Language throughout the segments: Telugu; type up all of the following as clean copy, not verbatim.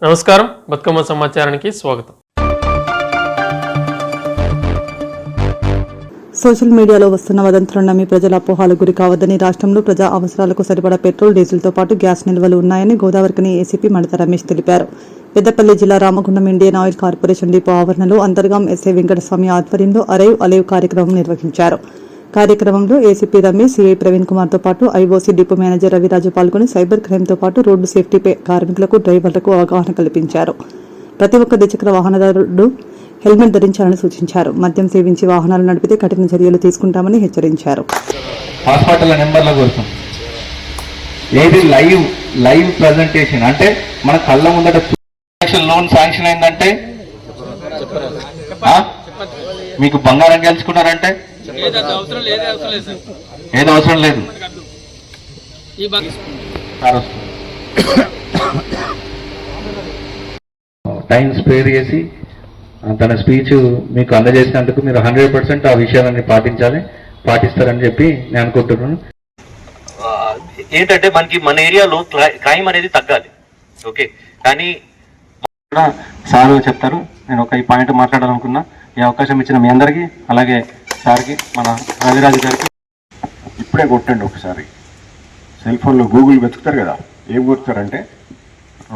నమస్కారం, బతుకమ్మ సమాచారానికి స్వాగతం. సోషల్ మీడియాలో వస్తున్న వదంతులను నమ్మి ప్రజల అపోహాలకు గురి కావద్దని, రాష్ట్రంలో ప్రజా అవసరాలకు సరిపడా పెట్రోల్, డీజిల్తో పాటు గ్యాస్ నిల్వలు ఉన్నాయని గోదావరికని ఏసీపీ మడత రమేష్ తెలిపారు. పెద్దపల్లి జిల్లా Ramagundam Indian oil corporation depot ఆవరణలో అంతర్గాం ఎస్ఐ వెంకటస్వామి ఆధ్వర్యంలో అరైవ్ అలైవ్ కార్యక్రమం నిర్వహించారు. కార్యక్రమంలో ఏసీపీ రమేష్, సిఐ ప్రవీణ్ కుమార్తో పాటు ఐఓసీ డిపో మేనేజర్ రవిరాజు పాల్గొని సైబర్ క్రైమ్తో పాటు రోడ్డు సేఫ్టీపై కార్మికులకు, డ్రైవర్లకు అవగాహన కల్పించారు. ప్రతి ఒక్క ద్విచక్ర వాహనదారుడు హెల్మెట్ ధరించాలని సూచించారు. మద్యం సేవించి వాహనాలు నడిపితే కఠిన చర్యలు తీసుకుంటామని హెచ్చరించారు. హాస్పిటల్ నెంబర్ల కోసం ఏది లైవ్ ప్రెజెంటేషన్ అంటే మన కళ్ళ ముందట లోన్ శాంక్షన్ అయిందంటే మీకు బంగారం గెలుచుకున్నారంటే ఏది అవసరం లేదు. టైం స్పేర్ చేసి తన స్పీచ్ మీకు అందజేసినందుకు మీరు 100% ఆ విషయాలన్నీ పాటిస్తారని చెప్పి నేను అనుకుంటున్నాను. ఏంటంటే మనకి మన ఏరియాలో క్రైమ్ అనేది తగ్గాలి. ఓకే, కానీ సార్ చెప్తారు. నేను ఒక ఈ పాయింట్ మాట్లాడాలనుకున్నా. ఈ అవకాశం ఇచ్చిన మీ అందరికీ, అలాగే సార్కి, మన రవిరాజు గారికి. ఇప్పుడే కొట్టండి ఒకసారి. సెల్ ఫోన్లో గూగుల్ వెతుకుతారు కదా, ఏం కొడతారంటే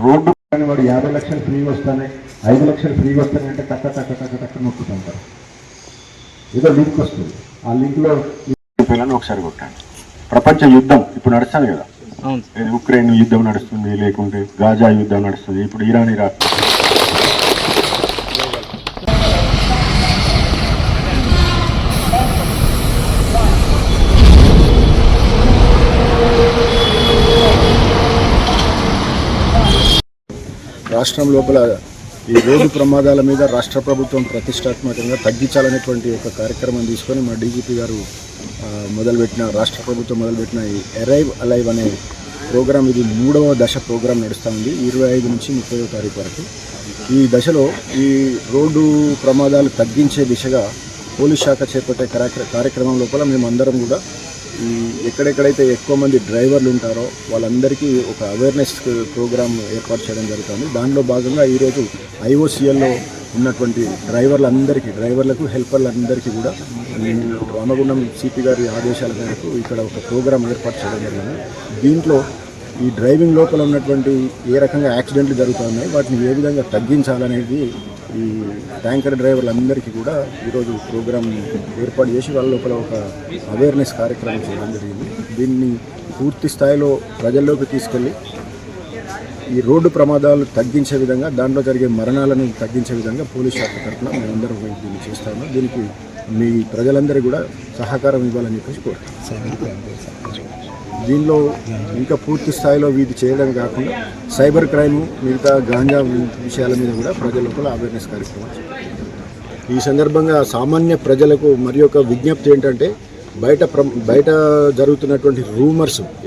రోడ్డు కానీ వాడు 50 లక్షలు ఫ్రీగా వస్తానే, 5 లక్షలు ఫ్రీగా వస్తానంటే టక్క నొక్కుతుంటారు. ఏదో లింక్ వస్తుంది, ఆ లింక్లో పిల్లలు ఒకసారి కొట్టండి. ప్రపంచ యుద్ధం ఇప్పుడు నడుస్తుంది కదా, ఉక్రెయిన్ యుద్ధం నడుస్తుంది, లేకుంటే గాజా యుద్ధం నడుస్తుంది, ఇప్పుడు ఇరాన్ రాష్ట్రం లోపల ఈ రోడ్డు ప్రమాదాల మీద రాష్ట్ర ప్రభుత్వం ప్రతిష్టాత్మకంగా తగ్గించాలనేటువంటి ఒక కార్యక్రమం తీసుకొని మా డీజీపీ గారు రాష్ట్ర ప్రభుత్వం మొదలుపెట్టిన ఈ అరైవ్ అలైవ్ అనే ప్రోగ్రాం, ఇది 3వ దశ ప్రోగ్రాం నడుస్తూ ఉంది 25 నుంచి 30వ తారీఖు వరకు. ఈ దశలో ఈ రోడ్డు ప్రమాదాలు తగ్గించే దిశగా పోలీస్ శాఖ చేపట్టే కార్యక్రమం లోపల మేమందరం కూడా ఈ ఎక్కడెక్కడైతే ఎక్కువ మంది డ్రైవర్లు ఉంటారో వాళ్ళందరికీ ఒక అవేర్నెస్ ప్రోగ్రామ్ ఏర్పాటు చేయడం జరుగుతుంది. దానిలో భాగంగా ఈరోజు ఐఓసీఎల్లో ఉన్నటువంటి డ్రైవర్లకు, హెల్పర్లందరికీ కూడా రామగుండం సిపి గారి ఆదేశాల మేరకు ఇక్కడ ఒక ప్రోగ్రాం ఏర్పాటు చేయడం జరిగింది. దీంట్లో ఈ డ్రైవింగ్ లోపల ఉన్నటువంటి ఏ రకంగా యాక్సిడెంట్లు జరుగుతున్నాయి, వాటిని ఏ విధంగా తగ్గించాలనేది ఈ ట్యాంకర్ డ్రైవర్లందరికీ కూడా ఈరోజు ప్రోగ్రాం ఏర్పాటు చేసి వాళ్ళ లోపల ఒక అవేర్నెస్ కార్యక్రమం చేయడం జరిగింది. దీన్ని పూర్తి స్థాయిలో ప్రజల్లోకి తీసుకెళ్ళి ఈ రోడ్డు ప్రమాదాలు తగ్గించే విధంగా, దాంట్లో జరిగే మరణాలను తగ్గించే విధంగా పోలీస్ శాఖ తరఫున మేమందరం దీన్ని చేస్తాము. దీనికి మీ ప్రజలందరూ కూడా సహకారం ఇవ్వాలని చెప్పేసి కోరుతాం. దీనిలో ఇంకా పూర్తి స్థాయిలో వీటి చేయడం కాకుండా సైబర్ క్రైమ్, మిగతా గాంజా విషయాల మీద కూడా ప్రజల లోపల అవేర్నెస్ కార్యక్రమం. ఈ సందర్భంగా సామాన్య ప్రజలకు మరి ఒక విజ్ఞప్తి ఏంటంటే, బయట జరుగుతున్నటువంటి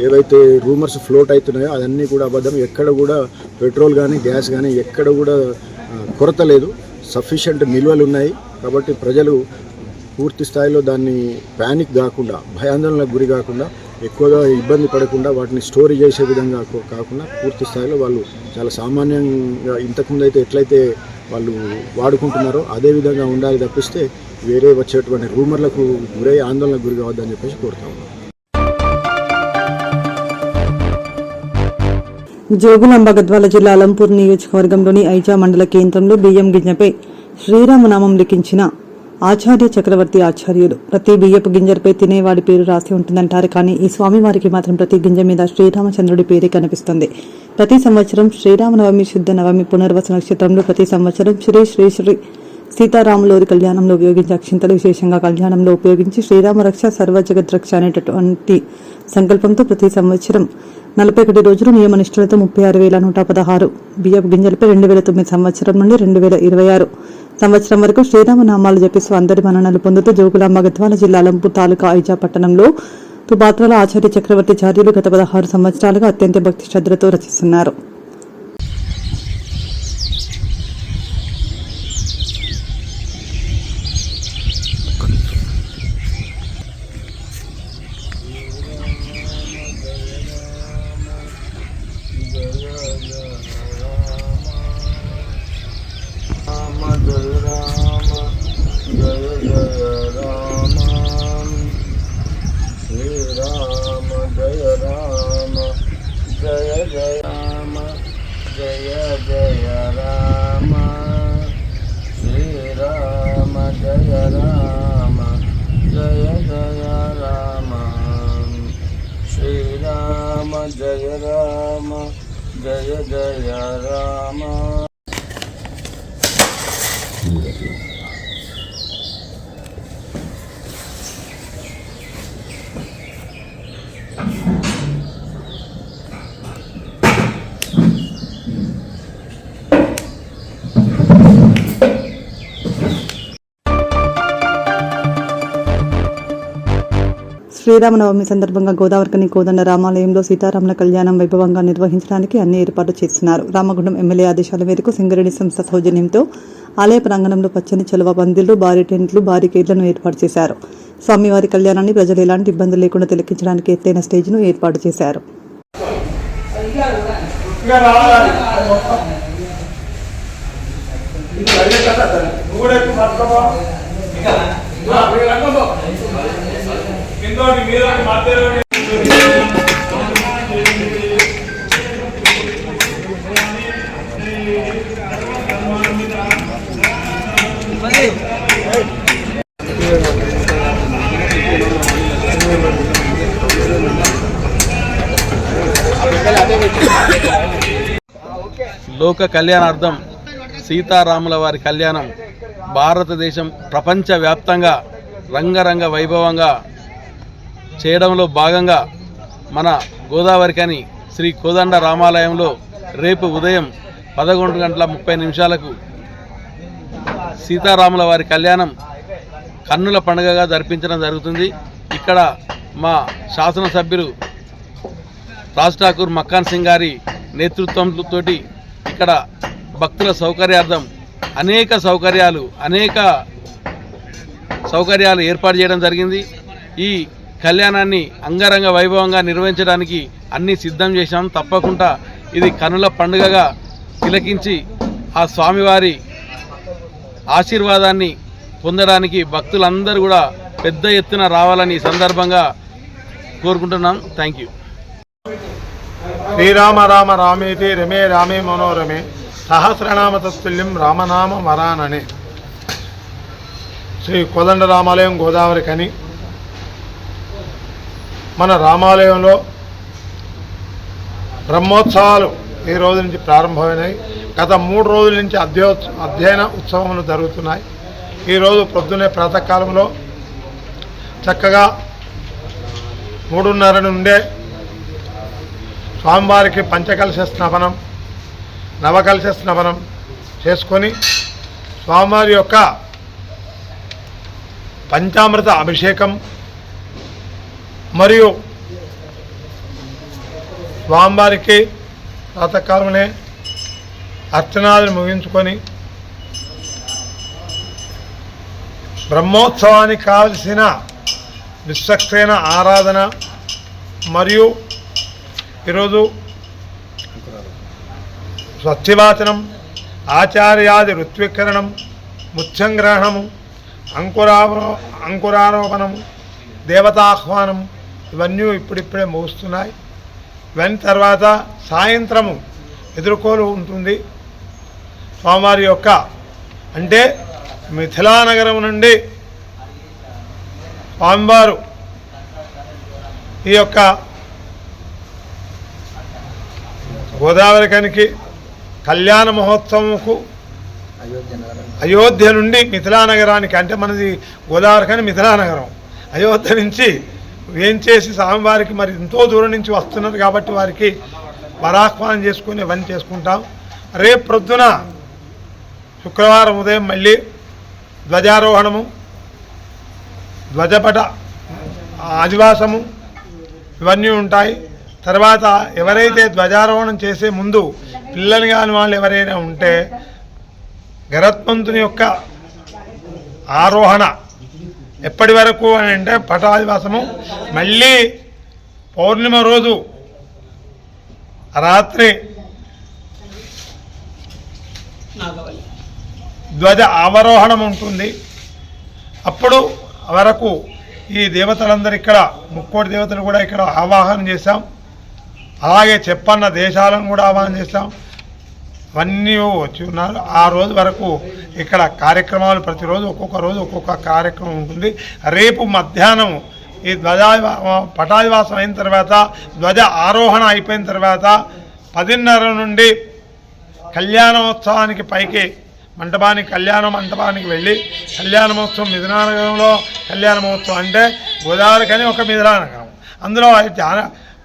ఏవైతే రూమర్స్ ఫ్లోట్ అవుతున్నాయో అదన్నీ కూడా అబద్ధం. ఎక్కడ కూడా పెట్రోల్ కానీ గ్యాస్ కానీ ఎక్కడ కూడా కొరత లేదు, సఫిషియెంట్ నిల్వలు ఉన్నాయి. కాబట్టి ప్రజలు పూర్తి స్థాయిలో దాన్ని ప్యానిక్ కాకుండా, భయాందోళనకు గురి కాకుండా, ఎక్కువగా ఇబ్బంది పడకుండా, వాటిని స్టోర్ చేసే విధంగా కాకుండా పూర్తి స్థాయిలో వాళ్ళు చాలా సామాన్యంగా ఇంతకుముందు అయితే ఎట్లయితే వాళ్ళు వాడుకుంటున్నారో అదే విధంగా ఉండాలి తప్పిస్తే వేరే వచ్చేటువంటి రూమర్లకు గురై ఆందోళనకు గురి కావద్దని చెప్పేసి కోరుతా ఉన్నాం. జోగులాంబ గద్వాల జిల్లా అలంపూర్ నియోజకవర్గంలోని ఐజా మండల కేంద్రంలో బియ్యం గింజపై శ్రీరామనామం లిఖించిన ఆచార్య చక్రవర్తి ఆచార్యులు. ప్రతి బియ్యపు గింజలపై తినేవాడి పేరు రాసి ఉంటుందంటారు, కానీ ఈ స్వామివారికి మాత్రం ప్రతి గింజ మీద శ్రీరామచంద్రుడి పేరే కనిపిస్తుంది. ప్రతి సంవత్సరం శ్రీరామనవమి, శుద్ధ నవమి, పునర్వసు నక్షత్రంలో ప్రతి సంవత్సరం శ్రీ శ్రీ సీతారాములోరి కళ్యాణంలో ఉపయోగించే అక్షింతలు విశేషంగా కళ్యాణంలో ఉపయోగించి శ్రీరామరక్ష సర్వజగద్రక్ష అనేటటువంటి సంకల్పంతో ప్రతి సంవత్సరం 41 రోజులు నియమనిష్ఠులతో 36,116 బియ్యపు గింజలపై 2009 సంవత్సరం నుండి 2026 సంవత్సరం వరకు శ్రీరామనామాలు జపిస్తూ అందరి మన్ననలు పొందుతూ జోగులాంబ గద్వాల జిల్లా అలంపూర్ తాలూకా ఐజా పట్టణంలో తుబాత్రల ఆచార్య చక్రవర్తి చార్యులు గత 16 సంవత్సరాలుగా అత్యంత భక్తి శ్రద్ధలతో రచిస్తున్నారు. రామ జయ రామ జయ జయ రామ. శ్రీరామనవమి సందర్భంగా గోదావరికని కోదండ రామాలయంలో సీతారాముల కళ్యాణం వైభవంగా నిర్వహించడానికి అన్ని ఏర్పాట్లు చేస్తున్నారు. రామగుండం ఎమ్మెల్యే ఆదేశాల మేరకు సింగరేణి సంస్థ సౌజన్యంతో ఆలయ ప్రాంగణంలో పచ్చని చలువ పందిళ్లు, భారీ టెంట్లు, బారికేడ్లను ఏర్పాటు చేశారు. స్వామివారి కళ్యాణాన్ని ప్రజలు ఎలాంటి ఇబ్బందులు లేకుండా తిలకించడానికి ఎత్తైన స్టేజ్ను ఏర్పాటు చేశారు. లోక కళ్యాణార్థం సీతారాముల వారి కళ్యాణం భారతదేశం ప్రపంచవ్యాప్తంగా రంగరంగ వైభవంగా చేయడంలో భాగంగా మన గోదావరికని శ్రీ కోదండ రామాలయంలో రేపు ఉదయం 11:30 సీతారాముల వారి కళ్యాణం కన్నుల పండుగగా జరిపించడం జరుగుతుంది. ఇక్కడ మా శాసనసభ్యులు రాజ్ ఠాకూర్ మక్కాన్ సింగ్ గారి నేతృత్వంతో ఇక్కడ భక్తుల సౌకర్యార్థం అనేక సౌకర్యాలు ఏర్పాటు చేయడం జరిగింది. ఈ కళ్యాణాన్ని అంగరంగ వైభవంగా నిర్వహించడానికి అన్నీ సిద్ధం చేశాం. తప్పకుండా ఇది కనుల పండుగగా తిలకించి ఆ స్వామివారి ఆశీర్వాదాన్ని పొందడానికి భక్తులందరూ కూడా పెద్ద ఎత్తున రావాలని సందర్భంగా కోరుకుంటున్నాం. Thank you. శ్రీరామ రామ రామేతి రమే రామే మనోరమే సహస్రనామ తత్తుల్యం రామనామ వరాననే. శ్రీ కోదండ రామాలయం గోదావరికని మన రామాలయంలో బ్రహ్మోత్సవాలు ఈ రోజు నుంచి ప్రారంభమైనాయి. గత 3 రోజుల నుంచి అధ్యయన ఉత్సవములు జరుగుతున్నాయి. ఈరోజు పొద్దున్నే ప్రాతకాలంలో చక్కగా 3:30 నుండే స్వామివారికి పంచకలశ స్నాపనం, నవకలశ స్నాపనం చేసుకొని స్వామివారి యొక్క పంచామృత అభిషేకం మరియు స్వామివారికి ప్రాతకాలమే అర్చనాలను ముగించుకొని బ్రహ్మోత్సవానికి కావలసిన విశ్వక్సేన ఆరాధన మరియు ఈరోజు స్వస్తివాచనం, ఆచార్యాది ఋత్వీకరణం, ముత్యంగ్రహణము, అంకురారోపణం, దేవతాహ్వానం ఇవన్నీ ఇప్పుడిప్పుడే ముగుస్తున్నాయి. ఇవన్నీ తర్వాత సాయంత్రము ఎదుర్కోలు ఉంటుంది. స్వామివారి యొక్క అంటే మిథిలానగరం నుండి స్వామివారు ఈ యొక్క గోదావరికనికి కళ్యాణ మహోత్సవంకు అయోధ్య నుండి మిథిలానగరానికి, అంటే మనది గోదావరికని మిథిలానగరం, అయోధ్య నుంచి వేంచేసి స్వామివారికి మరి ఎంతో దూరం నుంచి వస్తున్నారు కాబట్టి వారికి వరాహ్వానం చేసుకుని ఇవన్నీ చేసుకుంటాం. రేపు ప్రొద్దున శుక్రవారం ఉదయం మళ్ళీ ధ్వజారోహణము, ధ్వజపట ఆదివాసము ఇవన్నీ ఉంటాయి. తర్వాత ఎవరైతే ధ్వజారోహణం చేసే ముందు పిల్లలు కాని వాళ్ళు ఎవరైనా ఉంటే గరుత్మంతుని యొక్క ఆరోహణ ఎప్పటి వరకు అని అంటే పటాదివాసము మళ్ళీ పౌర్ణిమ రోజు రాత్రి ధ్వజ అవరోహణం ఉంటుంది. అప్పుడు వరకు ఈ దేవతలందరూ ఇక్కడ ముక్కోటి దేవతలు కూడా ఇక్కడ ఆవాహనం చేశాం. అలాగే చెప్పన్న దేశాలను కూడా ఆవాహనం చేశాం. అవన్నీ వచ్చి ఉన్నారు. ఆ రోజు వరకు ఇక్కడ కార్యక్రమాలు ప్రతిరోజు ఒక్కొక్క రోజు ఒక్కొక్క కార్యక్రమం ఉంటుంది. రేపు మధ్యాహ్నం ఈ పటాదివాసం అయిన తర్వాత ధ్వజ ఆరోహణ అయిపోయిన తర్వాత 10:30 నుండి కళ్యాణోత్సవానికి పైకి కళ్యాణ మంటపానికి వెళ్ళి కళ్యాణ మహోత్సవం మిథునానగరంలో కళ్యాణ మహోత్సవం అంటే గోదావరికని ఒక మిథునానగరం. అందులో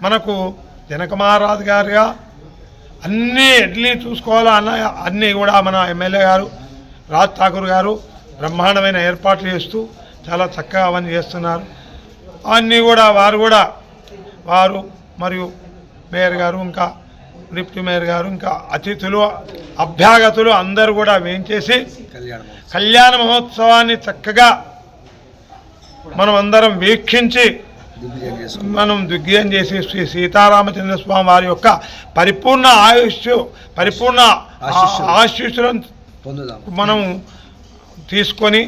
మనకు జనక మహారాజు గారుగా అన్నీ చూసుకోవాలన్న అన్నీ కూడా మన ఎమ్మెల్యే గారు రాజ్ ఠాకూర్ గారు బ్రహ్మాండమైన ఏర్పాట్లు చేస్తూ చాలా చక్కగా అవన్నీ చేస్తున్నారు. అన్నీ కూడా వారు మరియు మేయర్ గారు, ఇంకా డిప్యూటీ మేయర్ గారు, ఇంకా అతిథులు, అభ్యాగతులు అందరూ కూడా వేయించేసి కళ్యాణ మహోత్సవాన్ని చక్కగా మనం అందరం వీక్షించి మనం దిగ్విజయం చేసి శ్రీ సీతారామచంద్ర స్వామి వారి యొక్క పరిపూర్ణ ఆశీస్సులను మనం తీసుకొని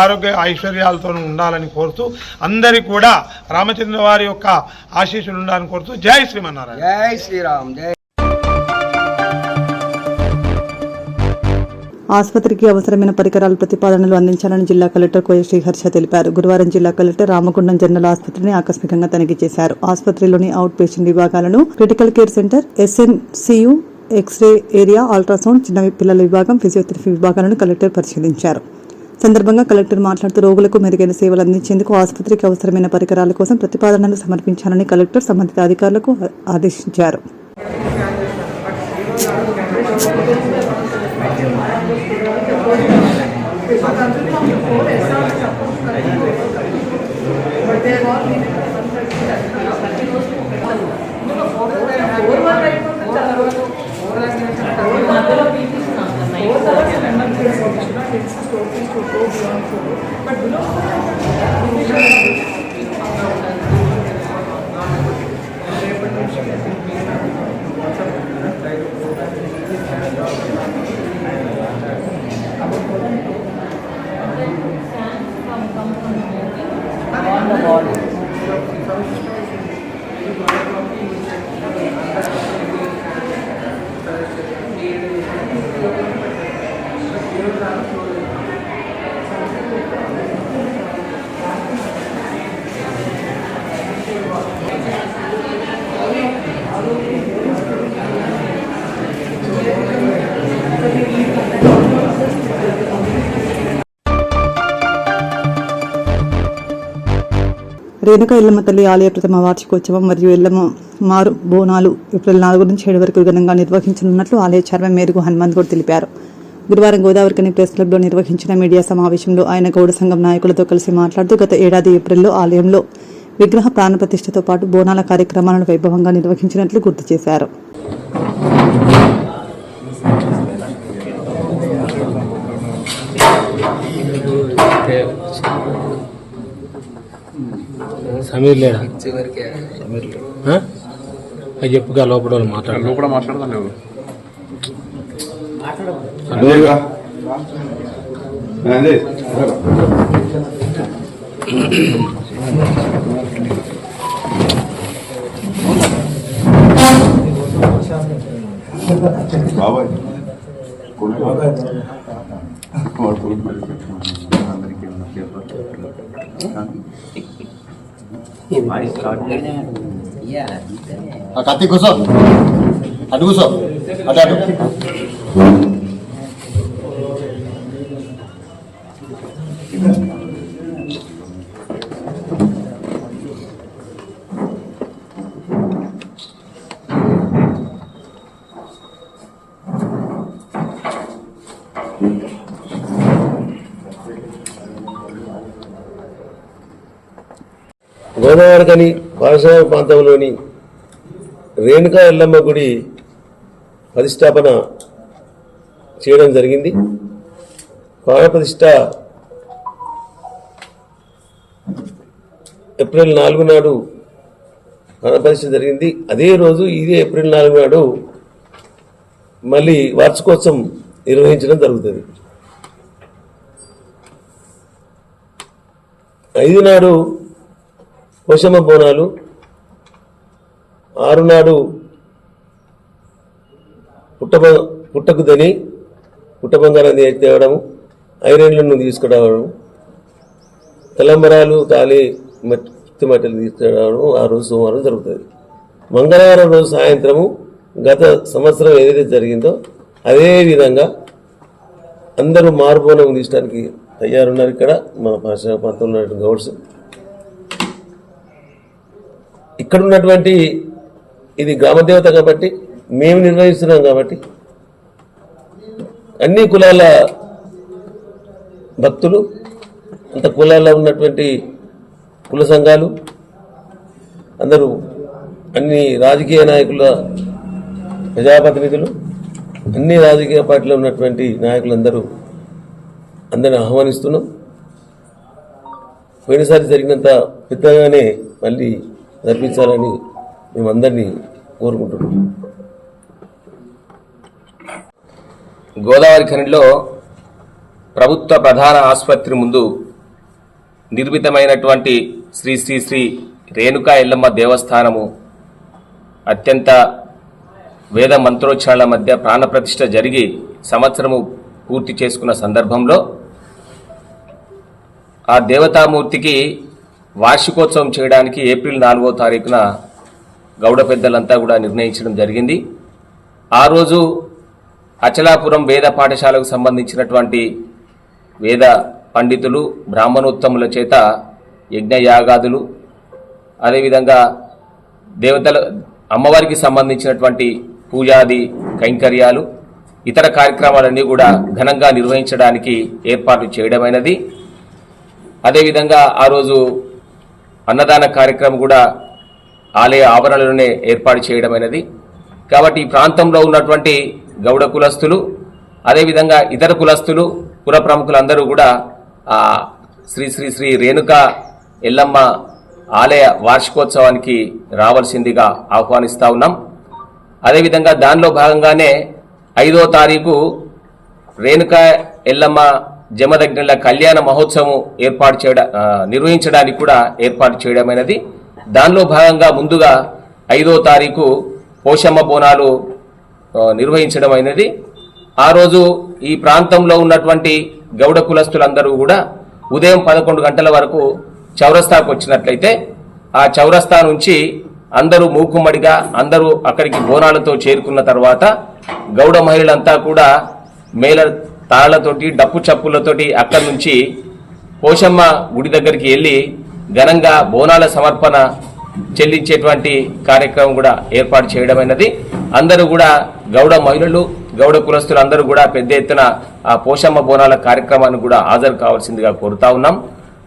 ఆరోగ్య ఐశ్వర్యాలతో ఉండాలని కోరుతూ అందరికీ కూడా రామచంద్ర వారి యొక్క ఆశీస్సులు ఉండాలని కోరుతూ జై శ్రీమన్నారాయణ. జై శ్రీరామ్. జై ఆసుపత్రికి అవసరమైన పరికరాల ప్రతిపాదనలు అందించాలని జిల్లా కలెక్టర్ కోయ శ్రీహర్ష తెలిపారు. గురువారం జిల్లా కలెక్టర్ రామగుండం జనరల్ ఆసుపత్రిని ఆకస్మికంగా తనిఖీ చేశారు. ఆసుపత్రిలోని అవుట్ పేషెంట్ విభాగాలను, critical care centre, SNCU, X-ray area, ultrasound, చిన్న పిల్లల విభాగం, ఫిజియోథెరపీ విభాగాలను కలెక్టర్ పరిశీలించారు. సందర్భంగా కలెక్టర్ మాట్లాడుతూ రోగులకు మెరుగైన సేవలు అందించేందుకు ఆసుపత్రికి అవసరమైన పరికరాల కోసం ప్రతిపాదనలు సమర్పించాలని కలెక్టర్ సంబంధిత అధికారులకు ఆదేశించారు. రేణుకా ఎల్లమ్మ తల్లి ఆలయ ప్రథమ వార్షికోత్సవం మరియు ఎల్లమ్మ మారు బోనాలు ఏప్రిల్ 4 నుంచి 7 వరకు ఘనంగా నిర్వహించనున్నట్లు ఆలయ చైర్మన్ మేరుగు హనుమంత్ గౌడ్ తెలిపారు. గురువారం గోదావరికని ప్రెస్ క్లబ్లో నిర్వహించిన మీడియా సమావేశంలో ఆయన గౌడ సంఘం నాయకులతో కలిసి మాట్లాడుతూ గత ఏడాది ఏప్రిల్లో ఆలయంలో విగ్రహ ప్రాణప్రతిష్ఠతో పాటు బోనాల కార్యక్రమాలను వైభవంగా నిర్వహించినట్లు గుర్తు చేశారు. సమీర్ లేడా? అది చెప్పుగా లోపల మాట్లాడదాం. బాబాయ్ కత్తి కూర్చో, అటు కూర్చో, అటు అటు. గోదావరికని పారిశ్రామిక ప్రాంతంలోని రేణుకా ఎల్లమ్మ గుడి ప్రతిష్టాపన చేయడం జరిగింది. ప్రాణప్రతిష్ఠ ఏప్రిల్ 4 నాడు ప్రాణప్రతిష్ఠ జరిగింది. అదే రోజు ఇదే ఏప్రిల్ 4 నాడు మళ్ళీ వార్షికోత్సవం నిర్వహించడం జరుగుతుంది. 5 నాడు పోషమ్మ బోనాలు, 6 నాడు పుట్టకుదని పుట్టబంగారం తేవడము, ఐరన్లను తీసుకురావడం, తలంబరాలు, తాళి మట్టెలు తీర్చడం ఆ రోజు సోమవారం జరుగుతుంది. మంగళవారం రోజు సాయంత్రము గత సంవత్సరం ఏదైతే జరిగిందో అదే విధంగా అందరూ మారుబోనం తీయడానికి తయారున్నారు. ఇక్కడ మన పాఠశాల ప్రాంతంలో గౌడ్స్ ఇక్కడ ఉన్నటువంటి ఇది గ్రామదేవత కాబట్టి మేము నిర్వహిస్తున్నాం కాబట్టి అన్ని కులాల భక్తులు, అంత కులాల్లో ఉన్నటువంటి కుల సంఘాలు అందరూ, అన్ని రాజకీయ నాయకుల ప్రజాప్రతినిధులు, అన్ని రాజకీయ పార్టీలో ఉన్నటువంటి నాయకులందరూ అందరిని ఆహ్వానిస్తున్నాం. పోయినసారి జరిగినంత పెద్దగానే మళ్ళీ జరిపించాలని మేమందరినీ కోరుకుంటున్నాం. గోదావరి ఖనిలో ప్రభుత్వ ప్రధాన ఆసుపత్రి ముందు నిర్మితమైనటువంటి శ్రీ శ్రీ శ్రీ రేణుకా ఎల్లమ్మ దేవస్థానము అత్యంత వేద మంత్రోచ్చారణల మధ్య ప్రాణప్రతిష్ఠ జరిగి సంవత్సరము పూర్తి చేసుకున్న సందర్భంలో ఆ దేవతామూర్తికి వార్షికోత్సవం చేయడానికి ఏప్రిల్ 4వ తారీఖున గౌడ పెద్దలంతా కూడా నిర్ణయించడం జరిగింది. ఆ రోజు అచలాపురం వేద పాఠశాలకు సంబంధించినటువంటి వేద పండితులు, బ్రాహ్మణోత్తముల చేత యజ్ఞయాగాదులు, అదేవిధంగా దేవతల అమ్మవారికి సంబంధించినటువంటి పూజాది కైంకర్యాలు, ఇతర కార్యక్రమాలన్నీ కూడా ఘనంగా నిర్వహించడానికి ఏర్పాటు చేయడమైనది. అదేవిధంగా ఆ రోజు అన్నదాన కార్యక్రమం కూడా ఆలయ ఆవరణలోనే ఏర్పాటు చేయడమైనది. కాబట్టి ఈ ప్రాంతంలో ఉన్నటువంటి గౌడ కులస్తులు, అదేవిధంగా ఇతర కులస్తులు, పుర ప్రముఖులందరూ కూడా శ్రీ శ్రీ శ్రీ రేణుకా ఎల్లమ్మ ఆలయ వార్షికోత్సవానికి రావాల్సిందిగా ఆహ్వానిస్తా ఉన్నాం. అదేవిధంగా దానిలో భాగంగానే 5వ తారీఖు రేణుకా ఎల్లమ్మ జమదగ్నుల కళ్యాణ మహోత్సవం నిర్వహించడానికి కూడా ఏర్పాటు చేయడమైనది. దానిలో భాగంగా ముందుగా 5వ తారీఖు పోషమ్మ బోనాలు నిర్వహించడం అయినది. ఆ రోజు ఈ ప్రాంతంలో ఉన్నటువంటి గౌడ కులస్తులందరూ కూడా ఉదయం 11 గంటల వరకు చౌరస్తాకు వచ్చినట్లయితే ఆ చౌరస్తా నుంచి అందరూ మూకుమ్మడిగా అందరూ అక్కడికి బోనాలతో చేరుకున్న తర్వాత గౌడ మహిళలంతా కూడా మేళ తాళలతోటి, డప్పు చప్పులతోటి అక్కడి నుంచి పోషమ్మ గుడి దగ్గరికి వెళ్ళి ఘనంగా బోనాల సమర్పణ చెల్లించేటువంటి కార్యక్రమం కూడా ఏర్పాటు చేయడమైనది. అందరూ కూడా గౌడ మహిళలు, గౌడ కులస్తులు అందరూ కూడా పెద్ద ఎత్తున ఆ పోషమ్మ బోనాల కార్యక్రమాన్ని కూడా హాజరు కావాల్సిందిగా కోరుతా ఉన్నాం.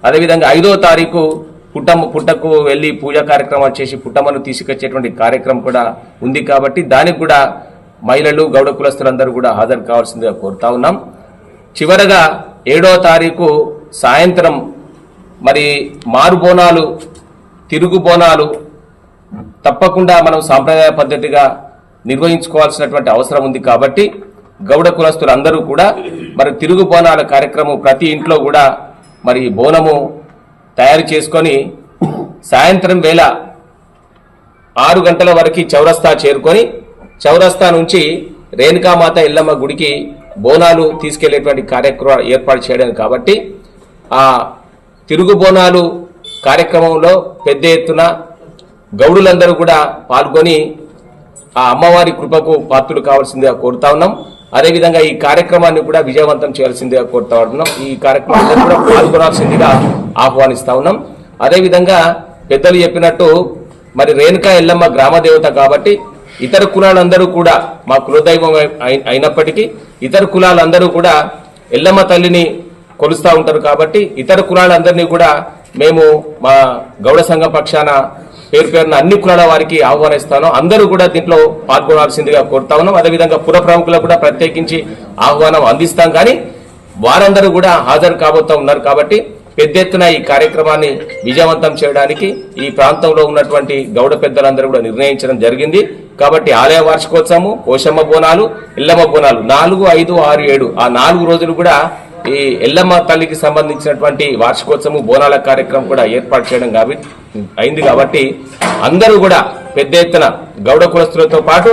అదేవిధంగా 5వ తారీఖు పుట్టకు వెళ్ళి పూజా కార్యక్రమాలు చేసి పుట్టమ్మను తీసుకొచ్చేటువంటి కార్యక్రమం కూడా ఉంది. కాబట్టి దానికి కూడా మహిళలు, గౌడ కులస్తులందరూ కూడా హాజరు కావాల్సిందిగా కోరుతా ఉన్నాం. చివరగా 7వ తారీఖు సాయంత్రం మరి మారు బోనాలు, తిరుగు బోనాలు తప్పకుండా మనం సాంప్రదాయ పద్ధతిగా నిర్వహించుకోవాల్సినటువంటి అవసరం ఉంది. కాబట్టి గౌడ కులస్తులు అందరూ కూడా మరి తిరుగు బోనాల కార్యక్రమం ప్రతి ఇంట్లో కూడా మరి బోనము తయారు చేసుకొని సాయంత్రం వేళ 6 గంటల వరకు చౌరస్తా చేరుకొని చౌరస్తా నుంచి రేణుకామాత ఎల్లమ్మ గుడికి బోనాలు తీసుకెళ్లేటువంటి కార్యక్రమం ఏర్పాటు చేయడం. కాబట్టి ఆ తిరుగు బోనాలు కార్యక్రమంలో పెద్ద ఎత్తున గౌడులందరూ కూడా పాల్గొని ఆ అమ్మవారి కృపకు పాత్రులు కావాల్సిందిగా కోరుతా ఉన్నాం. అదేవిధంగా ఈ కార్యక్రమాన్ని కూడా విజయవంతం చేయాల్సిందిగా కోరుతా ఉన్నాం. ఈ కార్యక్రమాన్ని కూడా పాల్గొనాల్సిందిగా ఆహ్వానిస్తా ఉన్నాం. అదేవిధంగా పెద్దలు చెప్పినట్టు మరి రేణుకా ఎల్లమ్మ గ్రామదేవత కాబట్టి ఇతర కులాలందరూ కూడా మా కులదైవం అయినప్పటికీ ఇతర కులాలందరూ కూడా ఎల్లమ్మ తల్లిని కొలుస్తూ ఉంటారు. కాబట్టి ఇతర కులాలందరినీ కూడా మేము మా గౌడ సంఘం పక్షాన పేరున అన్ని కులాల వారికి ఆహ్వానిస్తాను. అందరూ కూడా దీంట్లో పాల్గొనాల్సిందిగా కోరుతా ఉన్నాం. అదేవిధంగా పుర ప్రముఖులకు కూడా ప్రత్యేకించి ఆహ్వానం అందిస్తాం. కానీ వారందరూ కూడా హాజరు కాబోతా ఉన్నారు. కాబట్టి పెద్ద ఎత్తున ఈ కార్యక్రమాన్ని విజయవంతం చేయడానికి ఈ ప్రాంతంలో ఉన్నటువంటి గౌడ పెద్దలందరూ కూడా నిర్ణయించడం జరిగింది. కాబట్టి ఆలయ వార్షికోత్సవం, పోషమ్మ బోనాలు, ఎల్లమ్మ బోనాలు 4, 5, 6, 7 ఆ 4 రోజులు కూడా ఈ ఎల్లమ్మ తల్లికి సంబంధించినటువంటి వార్షికోత్సవం బోనాల కార్యక్రమం కూడా ఏర్పాటు చేయడం అయింది. కాబట్టి అందరూ కూడా పెద్ద ఎత్తున గౌడ కులస్తులతో పాటు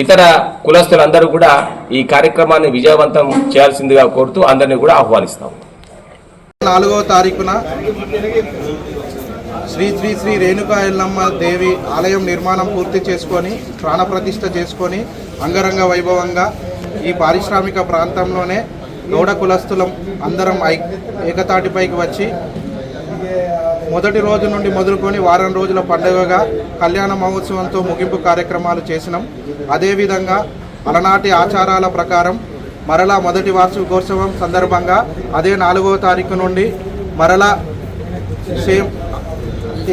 ఇతర కులస్తులందరూ కూడా ఈ కార్యక్రమాన్ని విజయవంతం చేయాల్సిందిగా కోరుతూ అందరినీ కూడా ఆహ్వానిస్తాం. 4వ తారీఖున శ్రీ శ్రీ శ్రీ రేణుకా ఎల్లమ్మ దేవి ఆలయం నిర్మాణం పూర్తి చేసుకొని ప్రాణప్రతిష్ఠ చేసుకొని అంగరంగ వైభవంగా ఈ పారిశ్రామిక ప్రాంతంలోనే గౌడ కులస్తులం అందరం ఏకతాటిపైకి వచ్చి మొదటి రోజు నుండి మొదలుకొని వారం రోజుల పండుగగా కళ్యాణ మహోత్సవంతో ముగింపు కార్యక్రమాలు చేసినాం. అదేవిధంగా అలనాటి ఆచారాల ప్రకారం మరలా మొదటి వార్షికోత్సవం సందర్భంగా అదే 4వ తారీఖు నుండి మరలా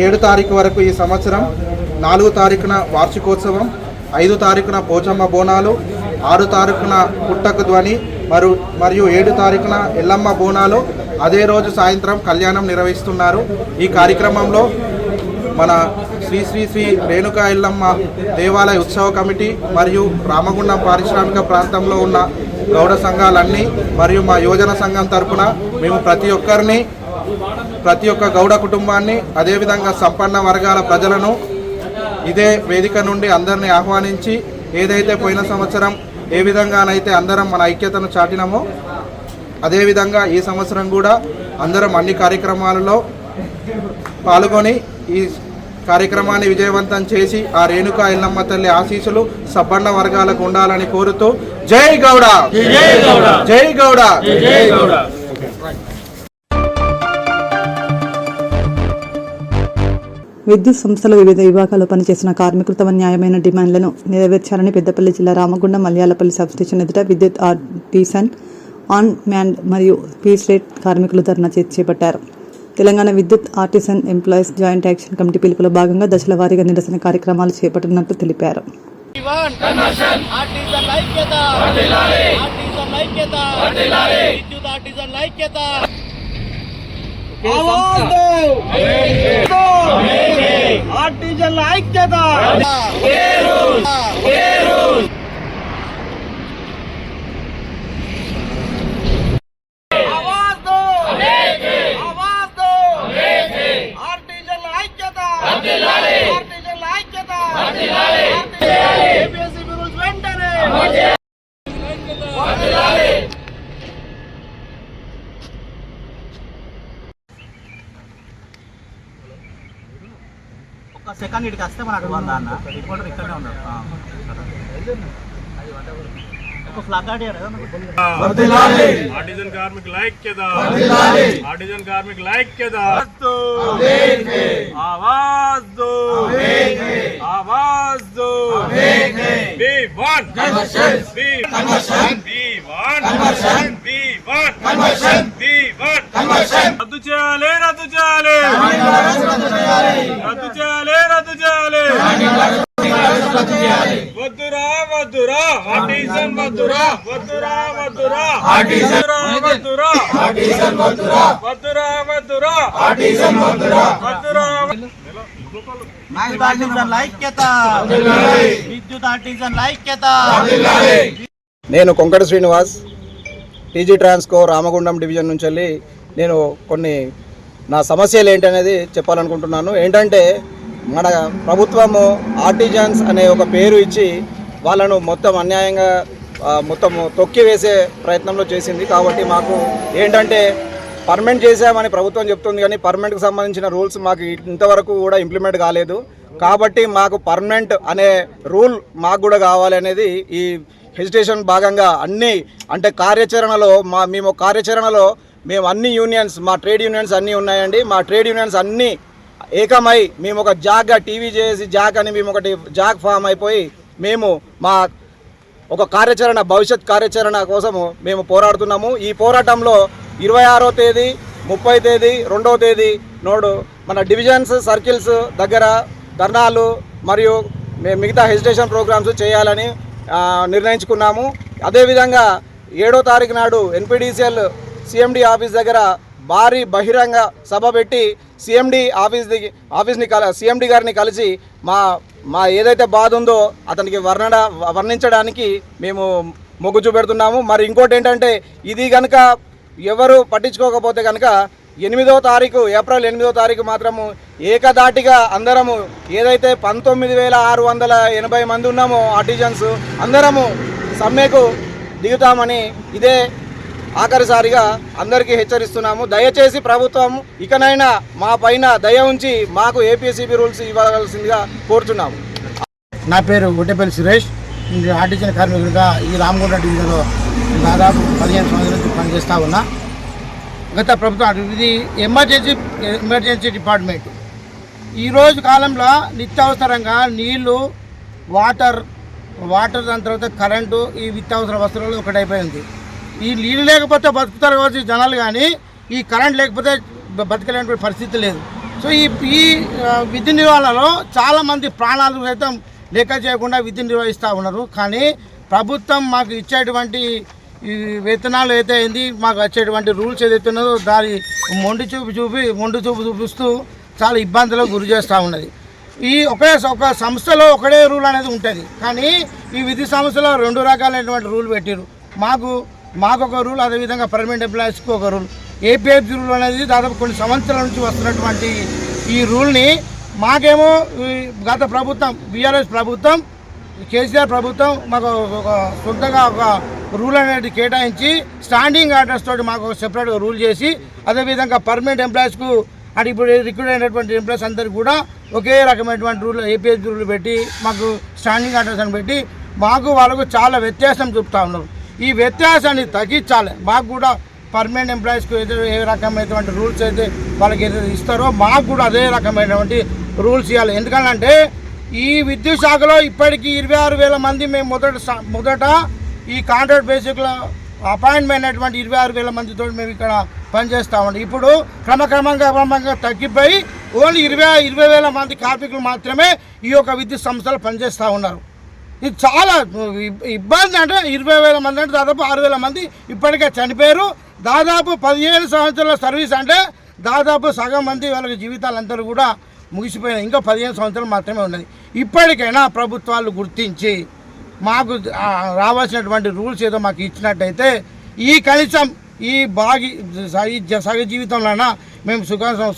7 తారీఖు వరకు ఈ సంవత్సరం 4 తారీఖున వార్షికోత్సవం, 5 తారీఖున పోచమ్మ బోనాలు, 6 తారీఖున పుట్టకు ధ్వని మరియు 7 తారీఖున ఎల్లమ్మ బోనాలు, అదే రోజు సాయంత్రం కళ్యాణం నిర్వహిస్తున్నారు. ఈ కార్యక్రమంలో మన శ్రీ శ్రీ శ్రీ రేణుకా ఎల్లమ్మ దేవాలయ ఉత్సవ కమిటీ మరియు రామగుండం పారిశ్రామిక ప్రాంతంలో ఉన్న గౌడ సంఘాలన్నీ మరియు మా యువజన సంఘం తరపున మేము ప్రతి ఒక్క గౌడ కుటుంబాన్ని, అదేవిధంగా సంపన్న వర్గాల ప్రజలను ఇదే వేదిక నుండి అందరినీ ఆహ్వానించి ఏదైతే పోయిన సంవత్సరం ఏ విధంగానైతే అందరం మన ఐక్యతను చాటినామో అదేవిధంగా ఈ సంవత్సరం కూడా అందరం అన్ని కార్యక్రమాలలో పాల్గొని ఈ కార్యక్రమాన్ని విజయవంతం చేసి ఆ రేణుకా ఎల్లమ్మ తల్లి ఆశీస్సులు సబ్బన్న వర్గాలకు ఉండాలని కోరుతూ జై గౌడ, జై గౌడ, జై గౌడ. విద్యుత్ సంస్థల వివిధ విభాగాల్లో పనిచేసిన కార్మికులు తమ న్యాయమైన డిమాండ్లను నెరవేర్చాలని పెద్దపల్లి జిల్లా రామగుండం మల్యాలపల్లి సబ్స్టేషన్ ఎదుట విద్యుత్ ఆర్టిసన్, ఆన్ మ్యాన్డ్ మరియు పీస్లెట్ కార్మికులు ధర్నా చేపట్టారు. తెలంగాణ విద్యుత్ artisan employees joint action committee పిలుపులో భాగంగా దశల వారీగా నిరసన కార్యక్రమాలు చేపట్టనున్నట్టు తెలిపారు. ఒక సెకండ్ ఇటుకి వస్తే మన అటు అన్న రిపోర్టర్ ఇక్కడనే ఉన్నారు. ఒక ఫ్లాగ్ ఆర్టిజన్ కార్మికుల ఐక్యత, ఆర్టిజన్ కార్మికుల ఐక్యత. ఆవాజ్ దో, ఆవాజ్ దో. We want conversion. We want conversion. We want conversion. We want conversion. రద్దు చేయాలి, రద్దు చేయాలి, రద్దు చేయాలి, రద్దు చేయాలి. వద్దురా వద్దురా ఆర్టిజన్, వద్దురా వద్దురా వద్దురా ఆర్టిజన్, వద్దురా ఆర్టిజన్, వద్దురా వద్దురా వద్దురా ఆర్టిజన్, వద్దురా వద్దురా. విద్యుత్ ఆర్టిజన్ ఐక్యత. నేను కొంకట శ్రీనివాస్, టీజీ ట్రాన్స్కో రామగుండం డివిజన్ నుంచి వెళ్ళి నేను కొన్ని నా సమస్యలు ఏంటనేది చెప్పాలనుకుంటున్నాను. ఏంటంటే మన ప్రభుత్వము ఆర్టిజన్స్ అనే ఒక పేరు ఇచ్చి వాళ్ళను మొత్తం అన్యాయంగా మొత్తం తొక్కివేసే ప్రయత్నంలో చేసింది. కాబట్టి మాకు ఏంటంటే పర్మనెంట్ చేసామని ప్రభుత్వం చెప్తుంది, కానీ పర్మనెంట్కి సంబంధించిన రూల్స్ మాకు ఇంతవరకు కూడా ఇంప్లిమెంట్ కాలేదు. కాబట్టి మాకు పర్మనెంట్ అనే రూల్ మాకు కూడా కావాలి అనేది ఈ హెజిటేషన్ భాగంగా అన్ని అంటే కార్యాచరణలో మేము అన్ని యూనియన్స్, మా ట్రేడ్ యూనియన్స్ అన్నీ ఉన్నాయండి. మా ట్రేడ్ యూనియన్స్ అన్నీ ఏకమై మేము ఒక జాగ్గా టీవీ చేసి జాగ్ అని మేము ఒకటి జాగ్ ఫామ్ అయిపోయి మేము మా ఒక కార్యాచరణ, భవిష్యత్ కార్యాచరణ కోసము మేము పోరాడుతున్నాము. ఈ పోరాటంలో 26వ తేదీ, 30వ తేదీ, 2వ తేదీ నోడు మన డివిజన్స్, సర్కిల్స్ దగ్గర ధర్నాలు మరియు మిగతా హెజిటేషన్ ప్రోగ్రామ్స్ చేయాలని నిర్ణయించుకున్నాము. అదేవిధంగా 7వ తారీఖు నాడు ఎన్పిడిసిఎల్ సిఎండి ఆఫీస్ దగ్గర భారీ బహిరంగ సభ పెట్టి సిఎండి గారిని కలిసి మా ఏదైతే బాధ ఉందో అతనికి వర్ణించడానికి మేము మొగ్గు చూపెడుతున్నాము. మరి ఇంకోటి ఏంటంటే ఇది కనుక ఎవరు పట్టించుకోకపోతే కనుక 8వ తారీఖు, ఏప్రిల్ 8వ తారీఖు మాత్రము ఏకదాటిగా అందరము ఏదైతే 19,680 మంది ఉన్నామో ఆర్టిజన్స్ అందరము సమ్మెకు దిగుతామని ఇదే ఆఖరిసారిగా అందరికీ హెచ్చరిస్తున్నాము. దయచేసి ప్రభుత్వం ఇకనైనా మా పైన దయ ఉంచి మాకు ఏపీఎస్సీబీ రూల్స్ ఇవ్వవలసిందిగా కోరుతున్నాము. నా పేరు గుట్టెపల్లి సురేష్. ఆర్టీసీ కార్మికుడిగా ఈ రామగుండ డివిజన్లో దాదాపు 15 సంవత్సరాల నుంచి పనిచేస్తూ ఉన్నా. గత ప్రభుత్వం ఇది ఎమర్జెన్సీ డిపార్ట్మెంట్. ఈరోజు కాలంలో నిత్యావసరంగా నీళ్లు, వాటర్ దాని తర్వాత కరెంటు, ఈ నిత్యావసర వస్తువులు ఒకటైపోయింది. ఈ నీళ్ళు లేకపోతే బతుకుతారు కావచ్చు జనాలు, కానీ ఈ కరెంట్ లేకపోతే బతకలేనటువంటి పరిస్థితి లేదు. సో ఈ విధి నిర్వహణలో చాలామంది ప్రాణాలు సైతం లెక్క చేయకుండా విధి నిర్వహిస్తూ ఉన్నారు. కానీ ప్రభుత్వం మాకు ఇచ్చేటువంటి ఈ వేతనాలు అయితే ఏంది, మాకు వచ్చేటువంటి రూల్స్ ఏదైతే ఉన్నదో దాని మొండి చూపు చూపిస్తూ చాలా ఇబ్బందులకు గురి చేస్తూ ఉన్నది. ఈ ఒక సంస్థలో ఒకటే రూల్ అనేది ఉంటుంది, కానీ ఈ విధి సంస్థలో 2 రకాలైనటువంటి రూల్ పెట్టారు. మాకు ఒక రూల్, అదేవిధంగా పర్మనెంట్ ఎంప్లాయీస్కి ఒక రూల్. ఏపీఎఫ్ రూల్ అనేది దాదాపు కొన్ని సంవత్సరాల నుంచి వస్తున్నటువంటి ఈ రూల్ని మాకేమో గత ప్రభుత్వం, బీఆర్ఎస్ ప్రభుత్వం, కేసీఆర్ ప్రభుత్వం మాకు ఒక సొంతంగా ఒక రూల్ అనేది కేటాయించి స్టాండింగ్ ఆర్డర్స్ తోటి మాకు సెపరేట్గా రూల్ చేసి, అదేవిధంగా పర్మనెంట్ ఎంప్లాయీస్కు అంటే ఇప్పుడు రిక్రూట్ అయినటువంటి ఎంప్లాయీస్ అందరికీ కూడా ఒకే రకమైనటువంటి రూల్, ఏపీఎస్ రూల్ పెట్టి మాకు స్టాండింగ్ ఆర్డర్స్ అని పెట్టి మాకు వాళ్ళకు చాలా వ్యత్యాసం చూపుతూ ఉన్నారు. ఈ వ్యత్యాసాన్ని తగ్గించాలి. మాకు కూడా పర్మనెంట్ ఎంప్లాయీస్కి ఏ రకమైనటువంటి రూల్స్ అయితే వాళ్ళకి ఏదైతే ఇస్తారో మాకు కూడా అదే రకమైనటువంటి రూల్స్ ఇవ్వాలి. ఎందుకంటే ఈ విద్యుత్ శాఖలో ఇప్పటికీ 26,000 మంది మేము మొదట ఈ కాంట్రాక్ట్ బేసిక్లో అపాయింట్మెంట్ అయినటువంటి 26,000 మందితో మేము ఇక్కడ పనిచేస్తామండి. ఇప్పుడు క్రమంగా తగ్గిపోయి ఓన్లీ 20,000 మంది కార్మికులు మాత్రమే ఈ యొక్క విద్యుత్ సంస్థలు పనిచేస్తూ ఉన్నారు. ఇది చాలా ఇబ్బంది. అంటే 20,000 మంది అంటే దాదాపు 6,000 మంది ఇప్పటికే చనిపోయారు. దాదాపు 15 సంవత్సరాల సర్వీస్ అంటే దాదాపు సగం మంది వాళ్ళకి జీవితాలందరూ కూడా ముగిసిపోయినాయి. ఇంకా 15 సంవత్సరాలు మాత్రమే ఉన్నది. ఇప్పటికైనా ప్రభుత్వాలు గుర్తించి మాకు రావాల్సినటువంటి రూల్స్ ఏదో మాకు ఇచ్చినట్టయితే ఈ కనీసం ఈ సగ జీవితంలోనా మేము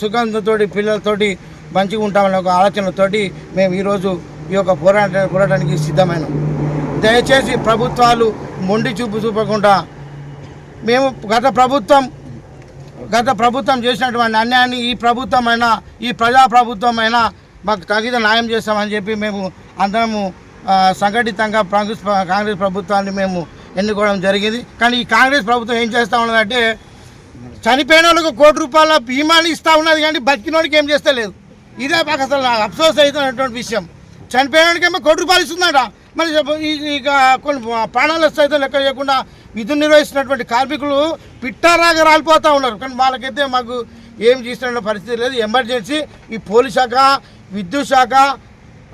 సుగంధతోటి పిల్లలతోటి మంచిగా ఉంటామనే ఒక ఆలోచనతోటి మేము ఈరోజు ఈ యొక్క పోరాటానికి సిద్ధమైనాం. దయచేసి ప్రభుత్వాలు మొండి చూపకుండా మేము గత ప్రభుత్వం చేసినటువంటి అన్యాయాన్ని ఈ ప్రజాప్రభుత్వమైనా మాకు తగిన న్యాయం చేస్తామని చెప్పి మేము అందరము సంఘటితంగా కాంగ్రెస్ ప్రభుత్వాన్ని మేము ఎన్నుకోవడం జరిగింది. కానీ ఈ కాంగ్రెస్ ప్రభుత్వం ఏం చేస్తూ ఉన్నదంటే చనిపోయిన వాళ్ళకు ₹1,00,00,000 బీమాని ఇస్తూ ఉన్నది, కానీ బతికినోడికి ఏం చేస్తే లేదు. ఇదే మాకు అసలు అఫ్సోస్ అవుతున్నటువంటి విషయం. చనిపోయిన వాడికి ఏమో ₹1,00,00,000 ఇస్తుందట, మరి ఇక కొన్ని ప్రాణాలు వస్తాయితో లెక్క చేయకుండా విధులు నిర్వహిస్తున్నటువంటి కార్మికులు పిట్టారాగా రాలిపోతూ ఉన్నారు. కానీ వాళ్ళకైతే మాకు ఏం చేస్తున్న పరిస్థితి లేదు. ఎమర్జెన్సీ ఈ పోలీస్ శాఖ, విద్యుత్ శాఖ,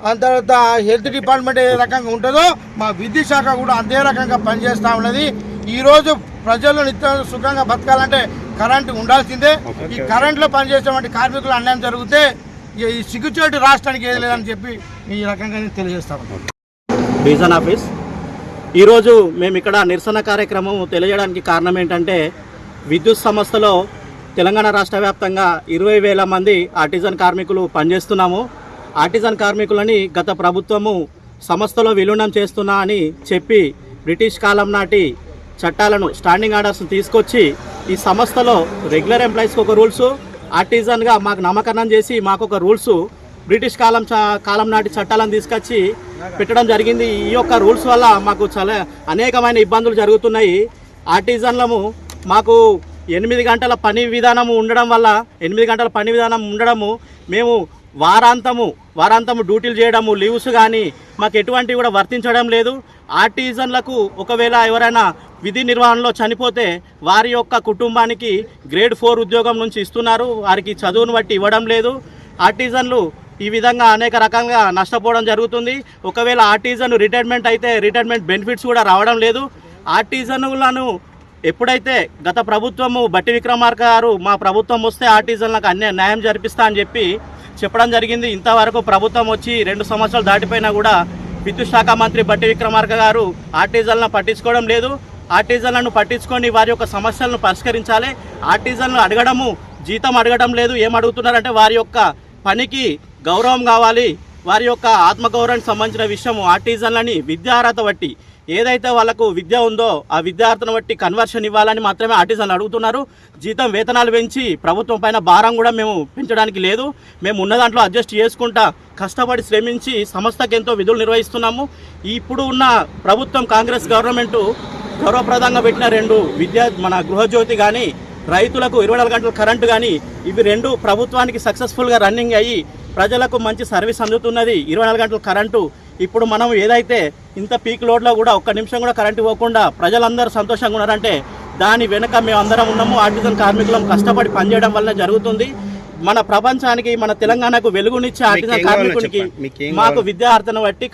ఆ తర్వాత హెల్త్ డిపార్ట్మెంట్ ఏ రకంగా ఉంటుందో మా విద్యుత్ శాఖ కూడా అదే రకంగా పనిచేస్తూ ఉన్నది. ఈరోజు ప్రజలు నిత్యం సుఖంగా బతకాలంటే కరెంటు ఉండాల్సిందే. ఈ కరెంట్లో పనిచేసేటువంటి కార్మికులు అన్యాయం జరిగితే ఈ సిగ్గుచేటు రాష్ట్రానికి ఏది లేదని చెప్పి ఈ రకంగా తెలియజేస్తాము. డివిజన్ ఆఫీస్ ఈరోజు మేము ఇక్కడ నిరసన కార్యక్రమం తెలియజేయడానికి కారణం ఏంటంటే విద్యుత్ సంస్థలో తెలంగాణ రాష్ట్ర వ్యాప్తంగా 20,000 మంది ఆర్టిజన్ కార్మికులు పనిచేస్తున్నాము. ఆర్టిజన్ కార్మికులని గత ప్రభుత్వము సంస్థలో విలీనం చేస్తున్నా అని చెప్పి బ్రిటిష్ కాలం నాటి చట్టాలను, స్టాండింగ్ ఆర్డర్స్ని తీసుకొచ్చి ఈ సంస్థలో రెగ్యులర్ ఎంప్లాయీస్కి ఒక రూల్స్, ఆర్టిజన్గా మాకు నామకరణం చేసి మాకు ఒక రూల్స్ బ్రిటిష్ కాలం నాటి చట్టాలను తీసుకొచ్చి పెట్టడం జరిగింది. ఈ యొక్క రూల్స్ వల్ల మాకు చాలా అనేకమైన ఇబ్బందులు జరుగుతున్నాయి. ఆర్టిజన్లము మాకు 8 గంటల పని విధానం ఉండడము మేము వారాంతము డ్యూటీలు చేయడము, లీవ్స్ కానీ మాకు ఎటువంటివి కూడా వర్తించడం లేదు. ఆర్టిజన్లకు ఒకవేళ ఎవరైనా విధి నిర్వహణలో చనిపోతే వారి యొక్క కుటుంబానికి గ్రేడ్ 4 ఉద్యోగం నుంచి ఇస్తున్నారు, వారికి చదువును బట్టి ఇవ్వడం లేదు. ఆర్టిజన్లు ఈ విధంగా అనేక రకంగా నష్టపోవడం జరుగుతుంది. ఒకవేళ ఆర్టిజన్ రిటైర్మెంట్ అయితే రిటైర్మెంట్ బెనిఫిట్స్ కూడా రావడం లేదు. ఆర్టిజన్లను ఎప్పుడైతే గత ప్రభుత్వము బట్టి విక్రమార్క గారు మా ప్రభుత్వం వస్తే ఆర్టిజన్లకు న్యాయం జరిపిస్తా అని చెప్పడం జరిగింది. ఇంతవరకు ప్రభుత్వం వచ్చి 2 సంవత్సరాలు దాటిపోయినా కూడా విద్యుత్ శాఖ మంత్రి బట్టి విక్రమార్క గారు ఆర్టిజన్లను పట్టించుకోవడం లేదు. ఆర్టిజన్లను పట్టించుకొని వారి యొక్క సమస్యలను పరిష్కరించాలి. ఆర్టిజన్లు అడగడము జీతం అడగడం లేదు. ఏం అడుగుతున్నారంటే వారి యొక్క పనికి గౌరవం కావాలి, వారి యొక్క ఆత్మగౌరవానికి సంబంధించిన విషయము ఆర్టిజన్లని విద్యార్హత బట్టి ఏదైతే వాళ్ళకు విద్య ఉందో ఆ విద్యార్థులను బట్టి కన్వర్షన్ ఇవ్వాలని మాత్రమే ఆర్టిజన్లు అడుగుతున్నారు. జీతం వేతనాలు పెంచి ప్రభుత్వం పైన భారం కూడా మేము పెంచడానికి లేదు. మేము ఉన్న దాంట్లో అడ్జస్ట్ చేసుకుంటా కష్టపడి శ్రమించి సంస్థకి ఎంతో విధులు నిర్వహిస్తున్నాము. ఇప్పుడు ఉన్న ప్రభుత్వం కాంగ్రెస్ గవర్నమెంటు గౌరవప్రదంగా పెట్టిన 2 మన గృహజ్యోతి కానీ రైతులకు 24 గంటల కరెంటు కానీ ఇవి 2 ప్రభుత్వానికి సక్సెస్ఫుల్గా రన్నింగ్ అయ్యి ప్రజలకు మంచి సర్వీస్ అందుతున్నది. 24 గంటల కరెంటు ఇప్పుడు మనం ఏదైతే ఇంత పీక్ లోడ్లో కూడా ఒక్క నిమిషం కూడా కరెంటు ఇవ్వకుండా ప్రజలందరూ సంతోషంగా ఉన్నారంటే దాని వెనుక మేము అందరం ఉన్నాము. ఆర్టిజన్ కార్మికులం కష్టపడి పనిచేయడం వల్ల జరుగుతుంది. మన ప్రపంచానికి మన తెలంగాణకు వెలుగునిచ్చే ఆర్టిజన్ కార్మికునికి మాకు విద్యార్థిని బట్టి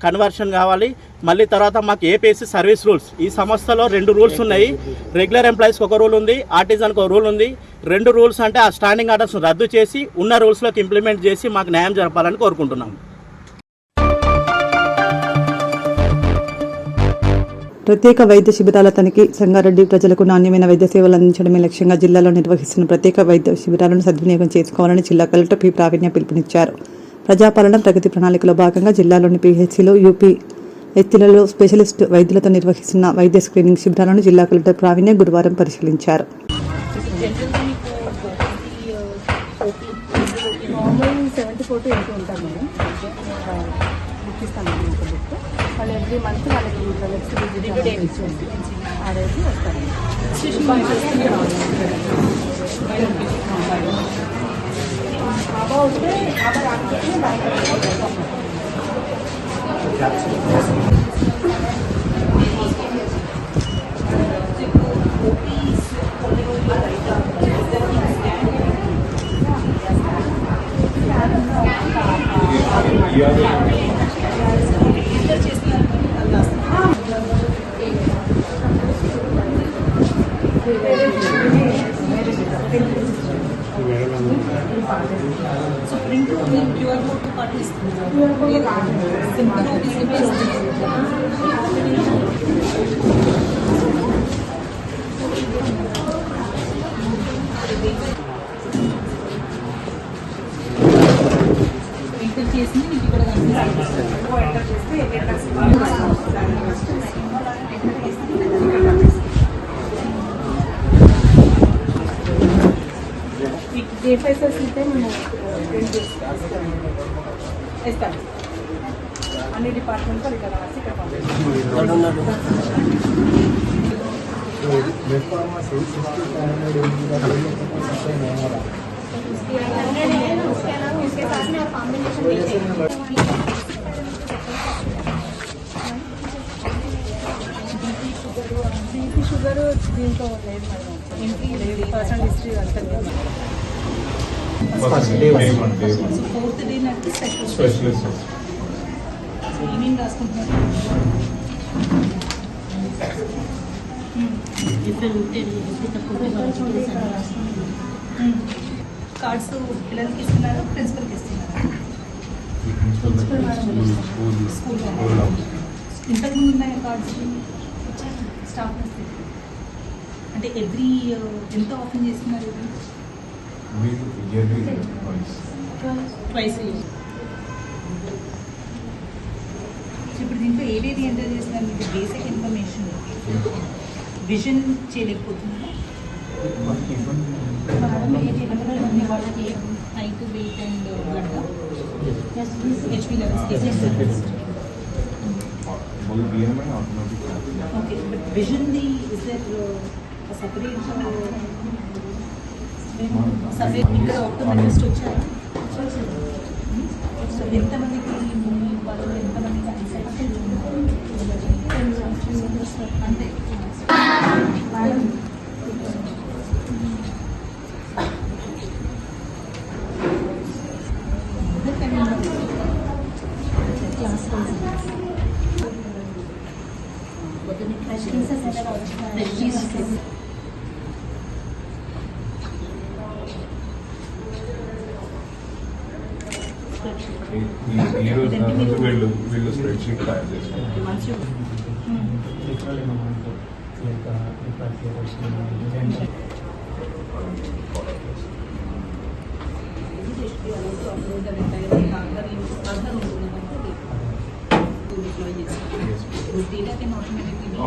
కన్వర్షన్ కావాలి. మళ్ళీ తర్వాత మాకు ఏపీఎస్సీ సర్వీస్ రూల్స్ ఈ సంస్థలో 2 రూల్స్ ఉన్నాయి. రెగ్యులర్ ఎంప్లాయీస్కి ఒక రూల్ ఉంది, ఆర్టిజన్కి ఒక రూల్ ఉంది. 2 రూల్స్ అంటే ఆ స్టాండింగ్ ఆర్డర్స్ రద్దు చేసి ఉన్న రూల్స్లోకి ఇంప్లిమెంట్ చేసి మాకు న్యాయం జరపాలని కోరుకుంటున్నాం. ప్రత్యేక వైద్య శిబిరాల తనిఖీ. సంగారెడ్డి ప్రజలకు నాణ్యమైన వైద్య సేవలు అందించడమే లక్ష్యంగా జిల్లాలో నిర్వహిస్తున్న ప్రత్యేక వైద్య శిబిరాలను సద్వినియోగం చేసుకోవాలని జిల్లా కలెక్టర్ పి ప్రావీణ్య పిలుపునిచ్చారు. ప్రజాపాలన ప్రగతి ప్రణాళికలో భాగంగా జిల్లాలోని పీహెచ్సీలో యూపీ ఎత్తిలలో స్పెషలిస్ట్ వైద్యులతో నిర్వహిస్తున్న వైద్య స్క్రీనింగ్ శిబిరాలను జిల్లా కలెక్టర్ ప్రావీణ్య గురువారం పరిశీలించారు. వాళ్ళు ఎవ్రీ మంత్ వాళ్ళకి ఆ రోజు వస్తారు. బాబా వస్తే QR code చేసింది మీకు ఇక్కడ జేఫైసెస్ అయితే మేము ఇస్తాను. అన్ని డిపార్ట్మెంట్స్ ఇక్కడ రాసి ఇక్కడ బీపీ షుగర్ దీంట్లో లేదు మేడం. పర్సనల్ హిస్టరీ అంతా ఫోర్త్ డే నాటి స్పెషలిస్ట్ ఏమేమి రాసుకుంటున్నారు? కార్డ్స్ పిల్లలకి ఇస్తున్నారు, ప్రిన్సిపల్కి ఇస్తున్నారు. స్కూల్ ఇంతకుముందు ఉన్నాయా కార్డ్స్? స్టాఫ్ అంటే ఎవ్రీ ఎంత ఆఫెన్ చేస్తున్నారు? ట్వైస్. ఇప్పుడు దీంట్లో ఏవేది ఎంటర్ చేస్తున్నారు? మీకు బేసిక్ ఇన్ఫర్మేషన్ విజన్ చేయలేకపోతున్నారా? వాళ్ళకి height, weight and blood HP levels. Okay, but విజన్ది ఇస్ దట్ సెపరేట్ ఇక్కడ ఆప్టోమెట్రిస్ట్ వచ్చారు. సో ఎంతమందికి వాళ్ళు ఎంతమందికి అంతే. ఈ రోజు వీళ్ళు స్ప్రెడ్షీట్ తయారు చేస్తారు.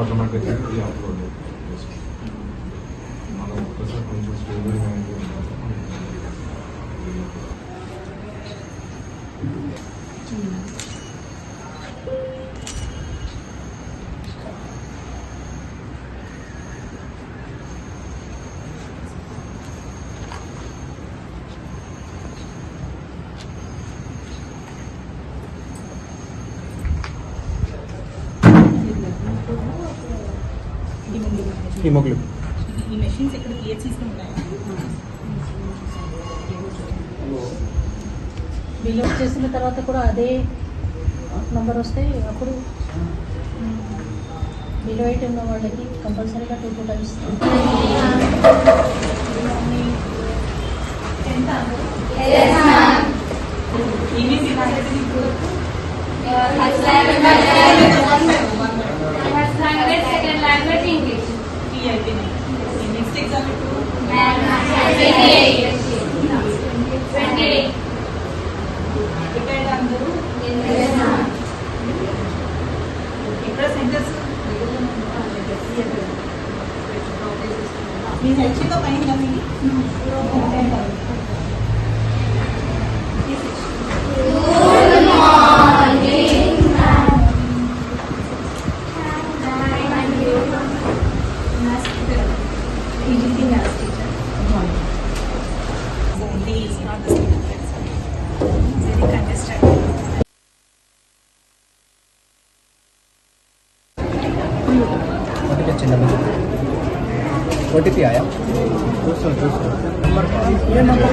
automatically uploaded. మనం ఒక్కసారి కొంచెం స్టేబుల్గా అయింది. ఈ మెషిన్స్ ఇక్కడ పిహెచ్సిస్లో ఉంటాయి. బిల్ చేసిన తర్వాత కూడా అదే నంబర్ వస్తే అప్పుడు బిలో వెయిట్ ఉన్న వాళ్ళకి కంపల్సరీగా 2 టైమ్స్ నెక్స్ట్ ఎగ్జామ్ అందరూ ఇక్కడ సెంటర్స్ మీ హెచ్తో పైన OTP आया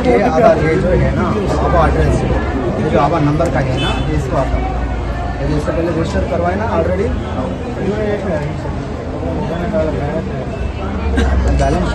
ये आधार ये जो है ना आभा एड्रेस ये जो आभा नंबर का है ना इसको आता ये जैसे पहले रजिस्टर करवाए ना already balance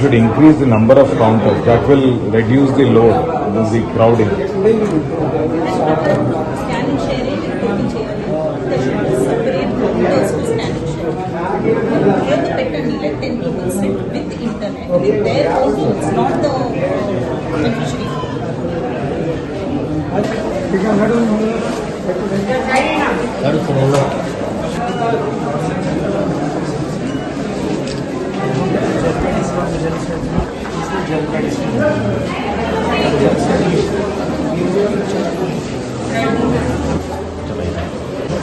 Should increase the number of counters. That will reduce the load, the crowding. Scanning చేయాలి, రిపోర్టింగ్ చేయాలి. సెపరేట్ కౌంటర్స్ టు స్కానింగ్ చేయాలి. ఏదో పెట్టండి like 10 people sit with internet. With their households, not the beneficiaries.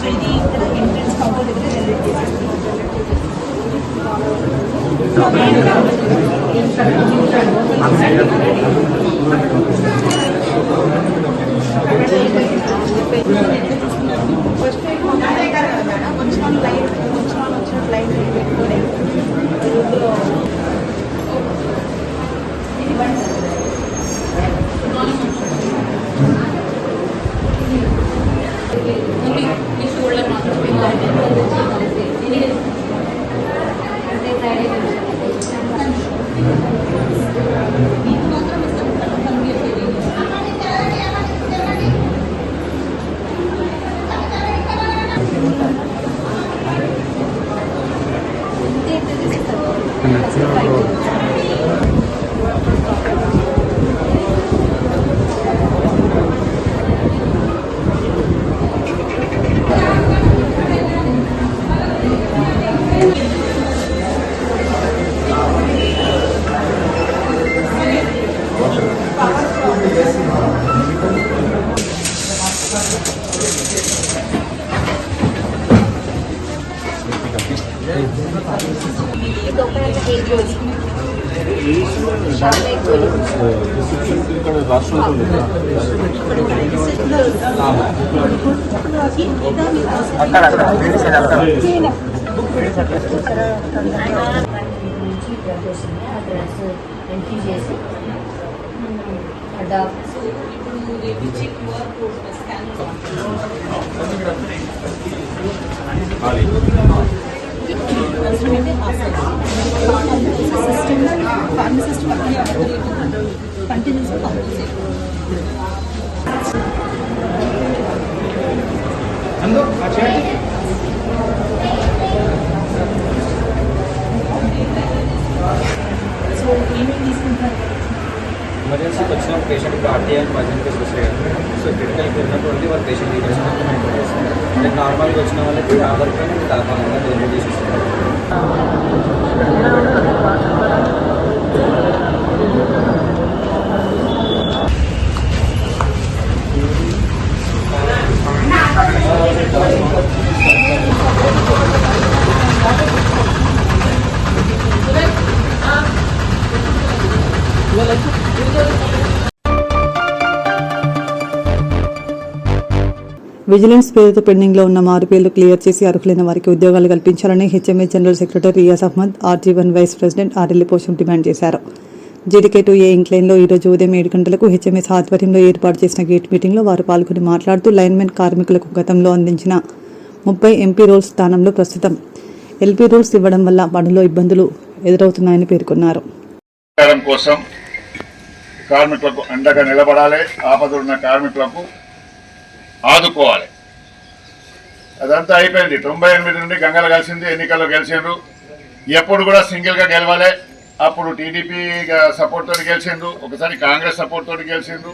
ఇది ఇక్కడ ఎంట్రన్స్ కౌంటర్ దగ్గర జనరేట్ చేసేస్తాం. ఫస్ట్ వచ్చిన లైన్ పెట్టుకోలేదు. అక్కడ నుంచి డ్రగ్ వస్తుంది ఆ డ్రగ్స్ ఎంట్రీ చేసి ఫార్మసిస్ట్ కంటిన్యూస్ సో ఏమేమి తీసుకుంటారు? ఎమర్జెన్సీకి వచ్చిన పేషెంట్కి ఆర్టీఐ పర్సెంటేజ్ వస్తాయి కదా, సో క్రిటికల్కి ఉన్నటువంటి వాళ్ళ పేషెంట్ డీటెయిల్స్ మెయింటైన్ చేస్తారు. అంటే నార్మల్గా వచ్చిన వాళ్ళకి ఆధార్ కార్డు దాఖలంగా డెలివరీ చేసి ఇస్తారు. విజిలెన్స్ పేరుతో పెండింగ్లో ఉన్న మారుపేర్లు క్లియర్ చేసి అర్హులైన వారికి ఉద్యోగాలు కల్పించాలని HMA general secretary Riyaz Ahmed, ఆర్జీ1 vice president RLA Posham demand చేశారు. జీడీకే2ఏ ఇంక్లైన్లో ఈరోజు ఉదయం 7 గంటలకు హెచ్ఎంఎస్ ఆధ్వర్యంలో ఏర్పాటు చేసిన గేట్ మీటింగ్లో వారు పాల్గొని మాట్లాడుతూ లైన్మెన్ కార్మికులకు గతంలో అందించిన 30 ఎంపీ రోల్స్ స్థానంలో ప్రస్తుతం ఎల్పీ రోల్స్ ఇవ్వడం వల్ల పనుల్లో ఇబ్బందులు ఎదురవుతున్నాయని పేర్కొన్నారు. కోసం కార్మికులకు అండగా నిలబడాలి, ఆపదున్న కార్మికులకు ఆదుకోవాలి. అదంతా అయిపోయింది. 98 నుండి గంగలు కలిసింది, ఎన్నికల్లో గెలిచిండ్రు. ఎప్పుడు కూడా సింగిల్గా గెలవాలి. అప్పుడు టీడీపీ సపోర్ట్ తోటి గెలిచిండ్రు, ఒకసారి కాంగ్రెస్ సపోర్ట్ తోటి గెలిచిండ్రు,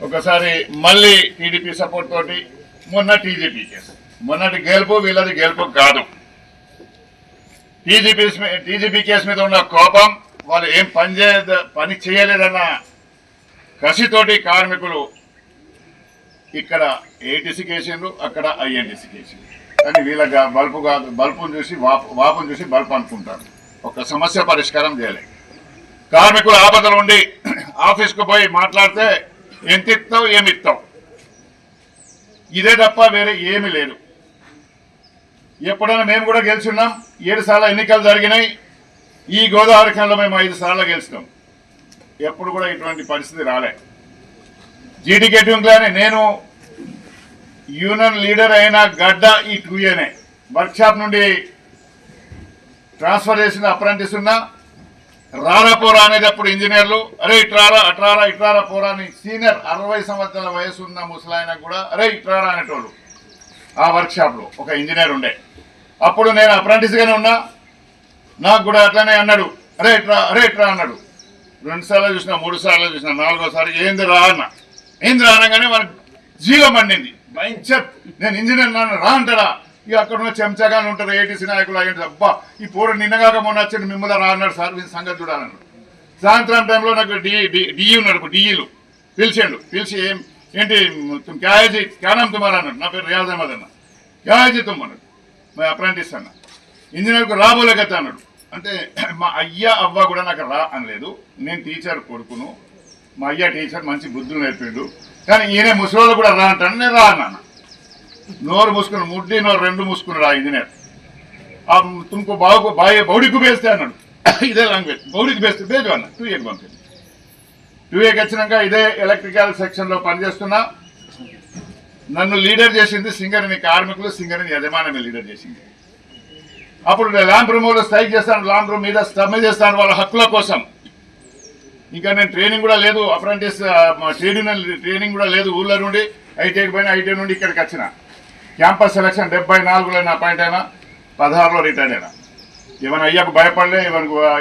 ఒకసారి మళ్ళీ టీడీపీ సపోర్ట్ తోటి, మొన్న టీజీపీ కేసు. మొన్నటి గెలుపు వీళ్ళది గెలుపు కాదు. టీజీపీ కేసు మీద ఉన్న కోపం, వాళ్ళు ఏం పని చేయలేదన్న కసితోటి కార్మికులు ఇక్కడ ఏటీసీ కేసిండ్రు, అక్కడ ఐఎన్టీసీ కేసిండ్రు. కానీ వీళ్ళ బల్బును చూసి వాపును చూసి బల్బు అనుకుంటారు. ఒక సమస్య పరిష్కారం చేయలేదు. కార్మికుల ఆపదలు ఉండి ఆఫీస్కు పోయి మాట్లాడితే ఎంత ఇస్తావు ఏమిస్తావు, ఇదే తప్ప వేరే ఏమీ లేదు. ఎప్పుడైనా మేము కూడా గెలిచున్నాం. 7 సార్లు ఎన్నికలు జరిగినాయి. ఈ గోదావరి ఖండంలో మేము 5 సార్లు గెలిచినాం. ఎప్పుడు కూడా ఇటువంటి పరిస్థితి రాలే. జీడీకే2 నేను యూనియన్ లీడర్ అయిన గడ్డ ఈ 2ఏనే. వర్క్షాప్ నుండి ట్రాన్స్ఫర్ చేసిన అప్రెంటిస్ ఉన్నా, రారా పోరా అనేది అప్పుడు ఇంజనీర్లు, అరే ఇట్రారా అట్రారా ఇట్రారా పోరా అని సీనియర్ 60 సంవత్సరాల వయసు ఉన్న ముసలాయన కూడా అరే ఇట్రారా అనేటోళ్ళు. ఆ వర్క్షాప్లో ఒక ఇంజనీర్ ఉండే. అప్పుడు నేను అప్రెంటిస్గానే ఉన్నా. నాకు కూడా అట్లనే అన్నాడు, అరే ఇట్రా అన్నాడు. 2 సార్లు చూసినా, 3 సార్లు చూసినా, 4వసారి ఏంది రా అన్న. ఏంది రా అనగానే మనకు జీలో మండింది. మంచి నేను ఇంజనీర్ నాన్న రా అంటారా. ఇక అక్కడ ఉన్న చెంచాగానే ఉంటారు ఏటీసీ నాయకులు. అయ్యింది అబ్బా ఈ పూట నిన్నగాక మొన్న వచ్చి మిమ్మల్ని రా అన్నాడు సార్, మీ సంగతి చూడాలన్నాడు. సాయంత్రం టైంలో నాకు డిఈ ఉన్నాడు, డిఈలు పిలిచి ఏంటి క్యాజీ క్యానం తుమార్ అన్నాడు. నా పేరు రియాజ్ అహ్మద్ అన్న. క్యాజీ తుమ్మన్నాడు, మా అప్రెంటిస్ అన్న. ఇంజనీర్కు రాబోలేకత అన్నాడు. అంటే మా అయ్య అవ్వ కూడా నాకు రా అనలేదు. నేను టీచర్ కొడుకును, మా అయ్య టీచర్ మంచి బుద్ధులు నేర్పిండు. కానీ ఈయన ముసలోళ్ళు కూడా రా అంటాను. నేను రా అన్నాను. నోరు మూసుకుని ముడ్డి నోరు 2 మూసుకున్నాడు ఆ ఇంజనీర్. తుమ్కు బౌడికి వేస్తే అన్నాడు. ఇదే లాంగ్వేజ్, బౌడికి వేస్తే బేజు అన్న. 2ఏకి పంపింది. 2ఏకి వచ్చినాక ఇదే ఎలక్ట్రికల్ సెక్షన్లో పనిచేస్తున్నా. నన్ను లీడర్ చేసింది సింగరేణి కార్మికులు, సింగరేణి యజమానమే లీడర్ చేసింది. అప్పుడు ల్యాంప్ రూమ్లో స్ట్రైక్ చేస్తాను, ల్యాంప్ రూమ్ మీద సమ్మె చేస్తాను వాళ్ళ హక్కుల కోసం. ఇంకా నేను ట్రైనింగ్ కూడా లేదు, అప్రెంటిస్ ట్రైనింగ్ కూడా లేదు. ఊళ్ళో నుండి ఐటీఐకి పోయినా, ఐటీ నుండి ఇక్కడికి వచ్చిన. క్యాంపస్ సెలక్షన్ 74లో అపాయింట్ అయినా, 16లో రిటైర్ అయినా. ఏమైనా అయ్యాకు భయపడలే,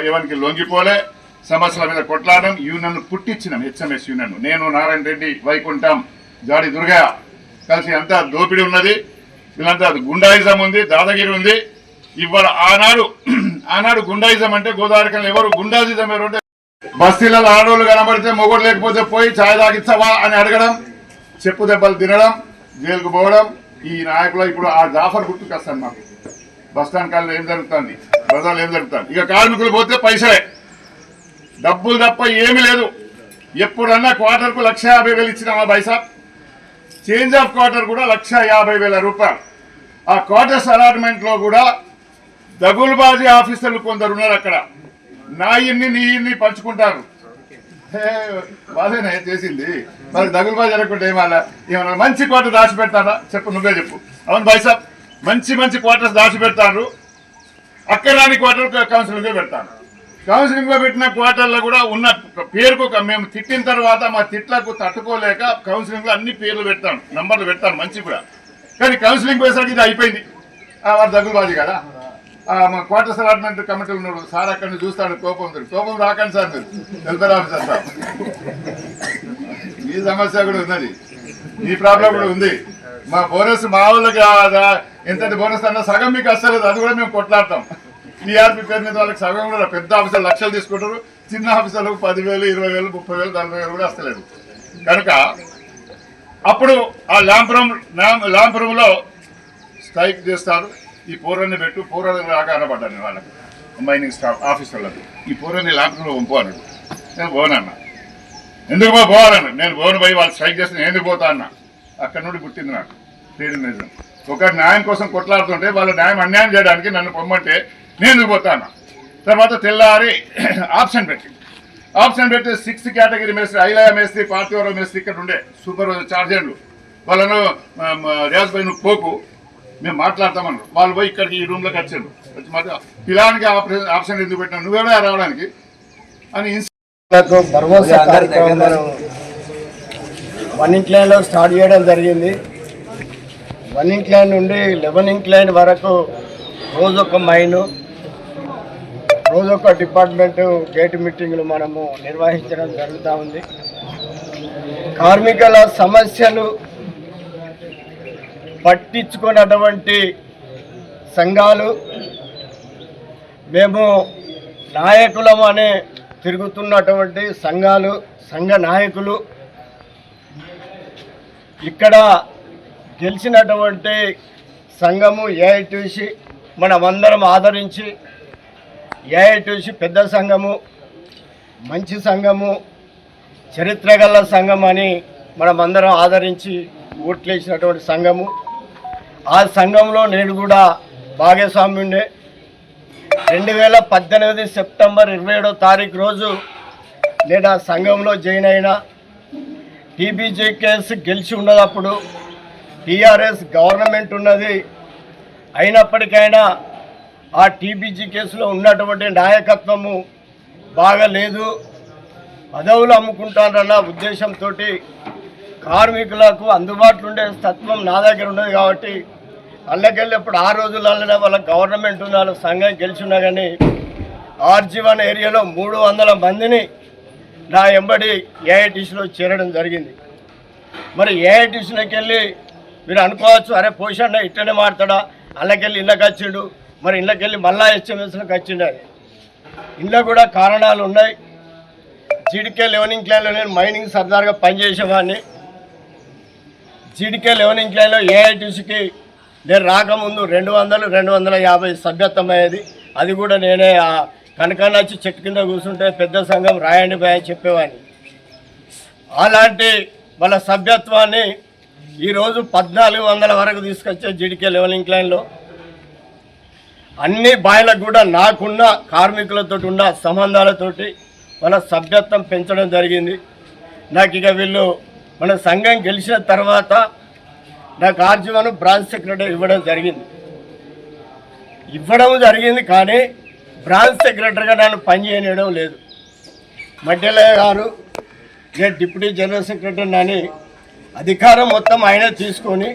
ఎవరికి లొంగిపోలే. సమస్యల మీద కొట్లాడడం. యూనియన్ పుట్టించినాం, హెచ్ఎంఎస్ యూనియన్. నేను, నారాయణ రెడ్డి, వైకుంఠం, జాడి దుర్గయ్య కలిసి అంతా దోపిడీ ఉన్నది. వీళ్ళంతా గుండాయిజం ఉంది, దాదాగిరి ఉంది. ఇవాళ ఆనాడు గుండాయిజం అంటే గోదావరికల్ ఎవరు గుండాయిజం ఎవరు అంటే బస్తీలలో ఆడోళ్ళు కనబడితే మొగోడు లేకపోతే పోయి ఛాయ్ తాగిస్తావా అని అడగడం, చెప్పు దెబ్బలు తినడం, జైలుకు పోవడం. ఈ నాయకులు ఇప్పుడు ఆ జాఫర్ గుర్తుకొస్తాను మాకు. బస్టాండ్ కాలంలో ఏం జరుగుతుంది, బజార్లో ఏం జరుగుతుంది. ఇక కార్మికులు పోతే పైసలే, డబ్బులు తప్ప ఏమీ లేదు. ఎప్పుడన్నా క్వార్టర్కు 1,50,000 ఇచ్చినామా బైసాబ్. చేంజ్ ఆఫ్ క్వార్టర్ కూడా 1,50,000 రూపాయలు. ఆ క్వార్టర్స్ అలాట్మెంట్లో కూడా దగులుబాజీ ఆఫీసర్లు కొందరు ఉన్నారు అక్కడ. నా ఇన్ని నీ ఇన్ని పంచుకుంటారు. వాళ్ళేనా చేసింది? మరి దగులుబాజీ అనుకుంటే ఏమన్నా మంచి క్వార్టర్ దాచి పెడతారా? చెప్పు, నువ్వే చెప్పు. అవును భాయ్ సాబ్, మంచి మంచి క్వార్టర్స్ దాచి పెడతారు. అక్కరాని క్వార్టర్ కౌన్సిలింగ్లో పెడతాను. కౌన్సిలింగ్లో పెట్టిన క్వార్టర్లో కూడా ఉన్న పేరుకు మేము తిట్టిన తర్వాత మా తిట్లకు తట్టుకోలేక కౌన్సిలింగ్లో అన్ని పేర్లు పెడతాను, నంబర్లు పెడతాను మంచి కూడా. కానీ కౌన్సిలింగ్ పోయేసరికి ఇది అయిపోయింది. వాడు దగులుబాజీ కదా. మా క్వార్టర్స్ అలాట్మెంట్ కమిటీ ఉన్నాడు సార్, అక్కడిని చూస్తాడు, కోపం రాకండి సార్, మీరు వెల్ఫేర్ ఆఫీసర్ సార్. ఈ సమస్య కూడా ఉన్నది, ఈ ప్రాబ్లం కూడా ఉంది. మా బోనస్ మా వాళ్ళకి ఎంతటి బోనస్ అన్నా సగం మీకు వస్తలేదు, అది కూడా మేము కొట్లాడతాం. టీఆర్పీ పేరు మీద వాళ్ళకి సగం కూడా, పెద్ద ఆఫీసర్లు లక్షలు తీసుకుంటారు, చిన్న ఆఫీసర్లకు 10,000, 20,000, 30,000, 40,000 కూడా వస్తలేదు. కనుక అప్పుడు ఆ ల్యాంపురంలో స్ట్రైక్ చేస్తారు. ఈ పూర్వని పెట్టు, పూర్వని రాగా అనబడ్డాను వాళ్ళకి, మైనింగ్ స్టాఫ్ ఆఫీసర్లకు. ఈ పూర్వని ల్యాంపురంలో పంపు అన్నాడు. నేను పోనన్నా. ఎందుకు పోవాలన్నా? నేను పోను పోయి వాళ్ళు స్ట్రైక్ చేస్తే నేను ఎందుకు పోతా అన్నా. అక్కడ నుండి గుర్తింది నాకు ఫ్రీడమ్. ఒక న్యాయం కోసం కొట్లాడుతుంటే వాళ్ళ న్యాయం అన్యాయం చేయడానికి నన్ను పొమ్మంటే నేను ఎందుకు పోతాను. తర్వాత తెల్లారి ఆప్షన్ పెట్టి 6th కేటగిరీ మేస్త్రి, ఐలయ మేస్త్రి, పార్థివరావు మేస్త్రి ఇక్కడ ఉండే సూపర్వైజర్ చార్జెంట్లు వాళ్ళను రియాజ్ భాయ్ నువ్వు పోకు, మేము మాట్లాడతామన్నారు. వాళ్ళు పోయి ఇక్కడికి ఈ రూమ్లోకి వచ్చారు. వచ్చి మాత్రం పిలానికి ఆప్షన్ ఎందుకు పెట్టినా, నువ్వేనా రావడానికి అని భరోసా కార్యక్రమం 1 ఇంక్లైన్లో స్టార్ట్ చేయడం జరిగింది. 1 ఇంక్లైన్ నుండి 11 ఇంక్లైన్ వరకు రోజొక మైను, రోజొక డిపార్ట్మెంటు గేట్ మీటింగ్లు మనము నిర్వహించడం జరుగుతూ ఉంది. కార్మికుల సమస్యలు పట్టించుకున్నటువంటి సంఘాలు, మేము నాయకులం అనే తిరుగుతున్నటువంటి సంఘాలు, సంఘ నాయకులు ఇక్కడ గెలిచినటువంటి సంఘము ఏఐటీసీ మనమందరం ఆదరించి, ఏఐటీసీ పెద్ద సంఘము, మంచి సంఘము, చరిత్ర గల సంఘం అని మనమందరం ఆదరించి ఓట్లేసినటువంటి సంఘము. ఆ సంఘంలో నేను కూడా భాగస్వామ్యుండే. 2018 సెప్టెంబర్ 27వ తారీఖు రోజు నేను ఆ సంఘంలో జాయిన్ అయినా. టీబీజీ కేసు గెలిచి ఉన్నదప్పుడు టీఆర్ఎస్ గవర్నమెంట్ ఉన్నది. అయినప్పటికైనా ఆ టీబీజీ కేసులో ఉన్నటువంటి నాయకత్వము బాగలేదు, పదవులు అమ్ముకుంటారన్న ఉద్దేశంతో కార్మికులకు అందుబాటులో ఉండే తత్వం నా దగ్గర ఉన్నది కాబట్టి అల్లకెళ్ళినప్పుడు ఆ రోజులలోనే వాళ్ళ గవర్నమెంట్ ఉన్న వాళ్ళ సంఘం గెలిచినా కానీ RG1 ఏరియాలో 300 మందిని నా ఎంబడి ఏఐటీసీలో చేరడం జరిగింది. మరి ఏఐటీసీలోకి వెళ్ళి మీరు అనుకోవచ్చు, అరే పోషణ ఇట్టనే మాడతాడా, అల్లకెళ్ళి ఇళ్ళకి వచ్చిండు, మరి ఇళ్ళకి వెళ్ళి మళ్ళా HMSలోకి వచ్చిండు అని. ఇంట్లో కూడా కారణాలు ఉన్నాయి. జీడికే 11 ఇంక్లైన్లో నేను మైనింగ్ సర్దార్గా పనిచేసేవాడిని. జీడికే 11 ఇంక్లైన్లో ఏఐటీసీకి నేను రాకముందు 200, 250 సభ్యత్వం అయ్యేది. అది కూడా నేనే కనకాన్ని వచ్చి చెట్టు కింద కూర్చుంటే పెద్ద సంఘం రాయండి బాయ్ అని చెప్పేవాడిని. అలాంటి వాళ్ళ సభ్యత్వాన్ని ఈరోజు 1400 వరకు తీసుకొచ్చే జీడికే 11 ఇంక్లైన్లో అన్ని బాయిలకు కూడా నాకున్న కార్మికులతో ఉన్న సంబంధాలతోటి వాళ్ళ సభ్యత్వం పెంచడం జరిగింది. నాకు ఇక వీళ్ళు మన సంఘం గెలిచిన తర్వాత నాకు RG1 బ్రాంచ్ సెక్రటరీ ఇవ్వడం జరిగింది. కానీ బ్రాంచ్ సెక్రటరీగా నన్ను పనిచేయడం లేదు. మధ్యలయ్య గారు నేను డిప్యూటీ జనరల్ సెక్రటరీ అని అధికారం మొత్తం ఆయన తీసుకొని,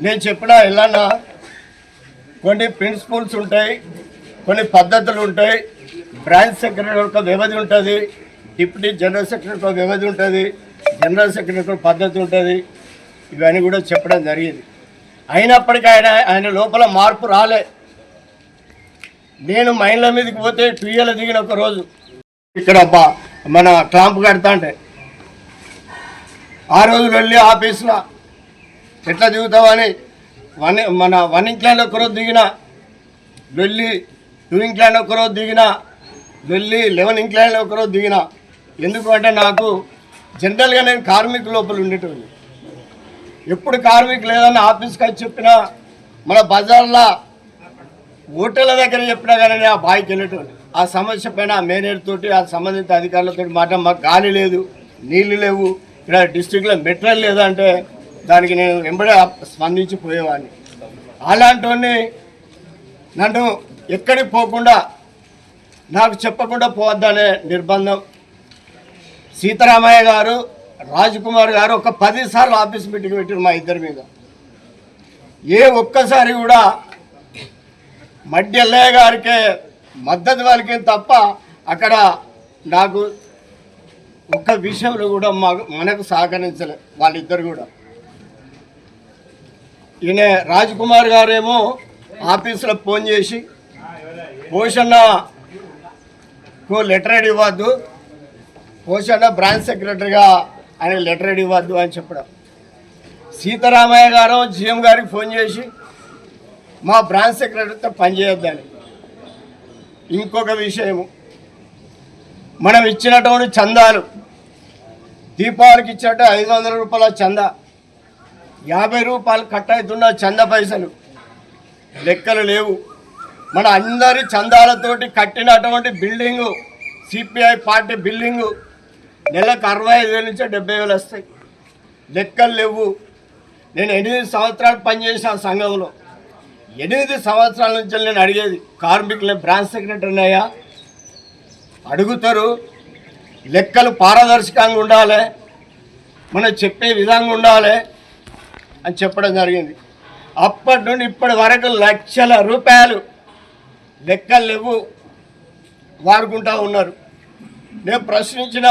నేను చెప్పిన ఎలానా కొన్ని ప్రిన్సిపల్స్ ఉంటాయి, కొన్ని పద్ధతులు ఉంటాయి. బ్రాంచ్ సెక్రటరీ ఒక వ్యవధి ఉంటుంది, డిప్యూటీ జనరల్ సెక్రటరీ ఒక వ్యవధి ఉంటుంది, జనరల్ సెక్రటరీ ఒక పద్ధతి ఉంటుంది. ఇవన్నీ కూడా చెప్పడం జరిగింది. అయినప్పటికీ ఆయన లోపల మార్పు రాలే. నేను మైన్ల మీదకి పోతే టుయ్యల దిగిన ఒక రోజు ఇక్కడ మన క్లాంప్ కడతా అంటే ఆ రోజు వెళ్ళి ఆఫీస్లో ఎట్లా దిగుతామని మన 1 ఇంక్లైన్లో ఒకరోజు దిగిన, వెళ్ళి 2 ఇంక్లైన్లో ఒకరోజు దిగిన, వెళ్ళి 11 ఇంక్లైన్లో ఒకరోజు దిగిన. ఎందుకు అంటే నాకు జనరల్గా నేను కార్మికుల లోపల ఉండేటోళ్ళు. ఎప్పుడు కార్మికులు ఏదన్నా ఆఫీస్కి వచ్చి చెప్పినా మన బజార్లో హోటళ్ళ దగ్గర చెప్పినా కానీ ఆ బాయికి వెళ్ళేటోడు ఆ సమస్య పైన ఆ మేనేజర్ తోటి ఆ సంబంధిత అధికారులతో మాట మాకు గాలి లేదు, నీళ్లు లేవు, ఇక్కడ డిస్ట్రిక్ట్లో మెటీరియల్ లేదంటే దానికి నేను వెంబడే స్పందించిపోయేవాడిని. అలాంటి నన్ను ఎక్కడికి పోకుండా నాకు చెప్పకుండా పోవద్దనే నిర్బంధం. సీతారామయ్య గారు, రాజ్కుమార్ గారు ఒక 10 సార్లు ఆఫీస్ మీటింగ్ పెట్టారు మా ఇద్దరి మీద. ఏ ఒక్కసారి కూడా మడ్డి ఎల్లయ్య గారికే మద్దతు వాళ్ళకి తప్ప అక్కడ నాకు ఒక్క విషయంలో కూడా మనకు సహకరించలే వాళ్ళిద్దరు కూడా. ఈయన రాజ్కుమార్ గారేమో ఆఫీసులో ఫోన్ చేసి పోషణకు లెటర్ ఇవ్వద్దు, పోషణ బ్రాంచ్ సెక్రటరీగా ఆయన లెటర్ ఇవ్వద్దు అని చెప్పడం. సీతారామయ్య గారు జిఎం గారికి ఫోన్ చేసి మా బ్రాంచ్ సెక్రటరీతో పనిచేయొద్దని. ఇంకొక విషయము, మనం ఇచ్చినటువంటి చందాలు దీపావళికి ఇచ్చినట్టు 500 రూపాయల చందా, 50 రూపాయలు కట్ అవుతున్న చందా పైసలు లెక్కలు లేవు. మన అందరి చందాలతోటి కట్టినటువంటి బిల్డింగు, సిపిఐ పార్టీ బిల్డింగు నెలకు 65,000 నుంచి 70,000 వస్తాయి. లెక్కలు లేవు. నేను 8 సంవత్సరాలు పనిచేసిన సంఘంలో 8 సంవత్సరాల నుంచి నేను అడిగేది కార్మికుల బ్రాంచ్ సెక్రటరీని అయ్యా అడుగుతారు, లెక్కలు పారదర్శకంగా ఉండాలి, మనం చెప్పే విధంగా ఉండాలి అని చెప్పడం జరిగింది. అప్పటి నుండి ఇప్పటి వరకు లక్షల రూపాయలు లెక్కలు లేవు వాడుకుంటూ ఉన్నారు. నేను ప్రశ్నించిన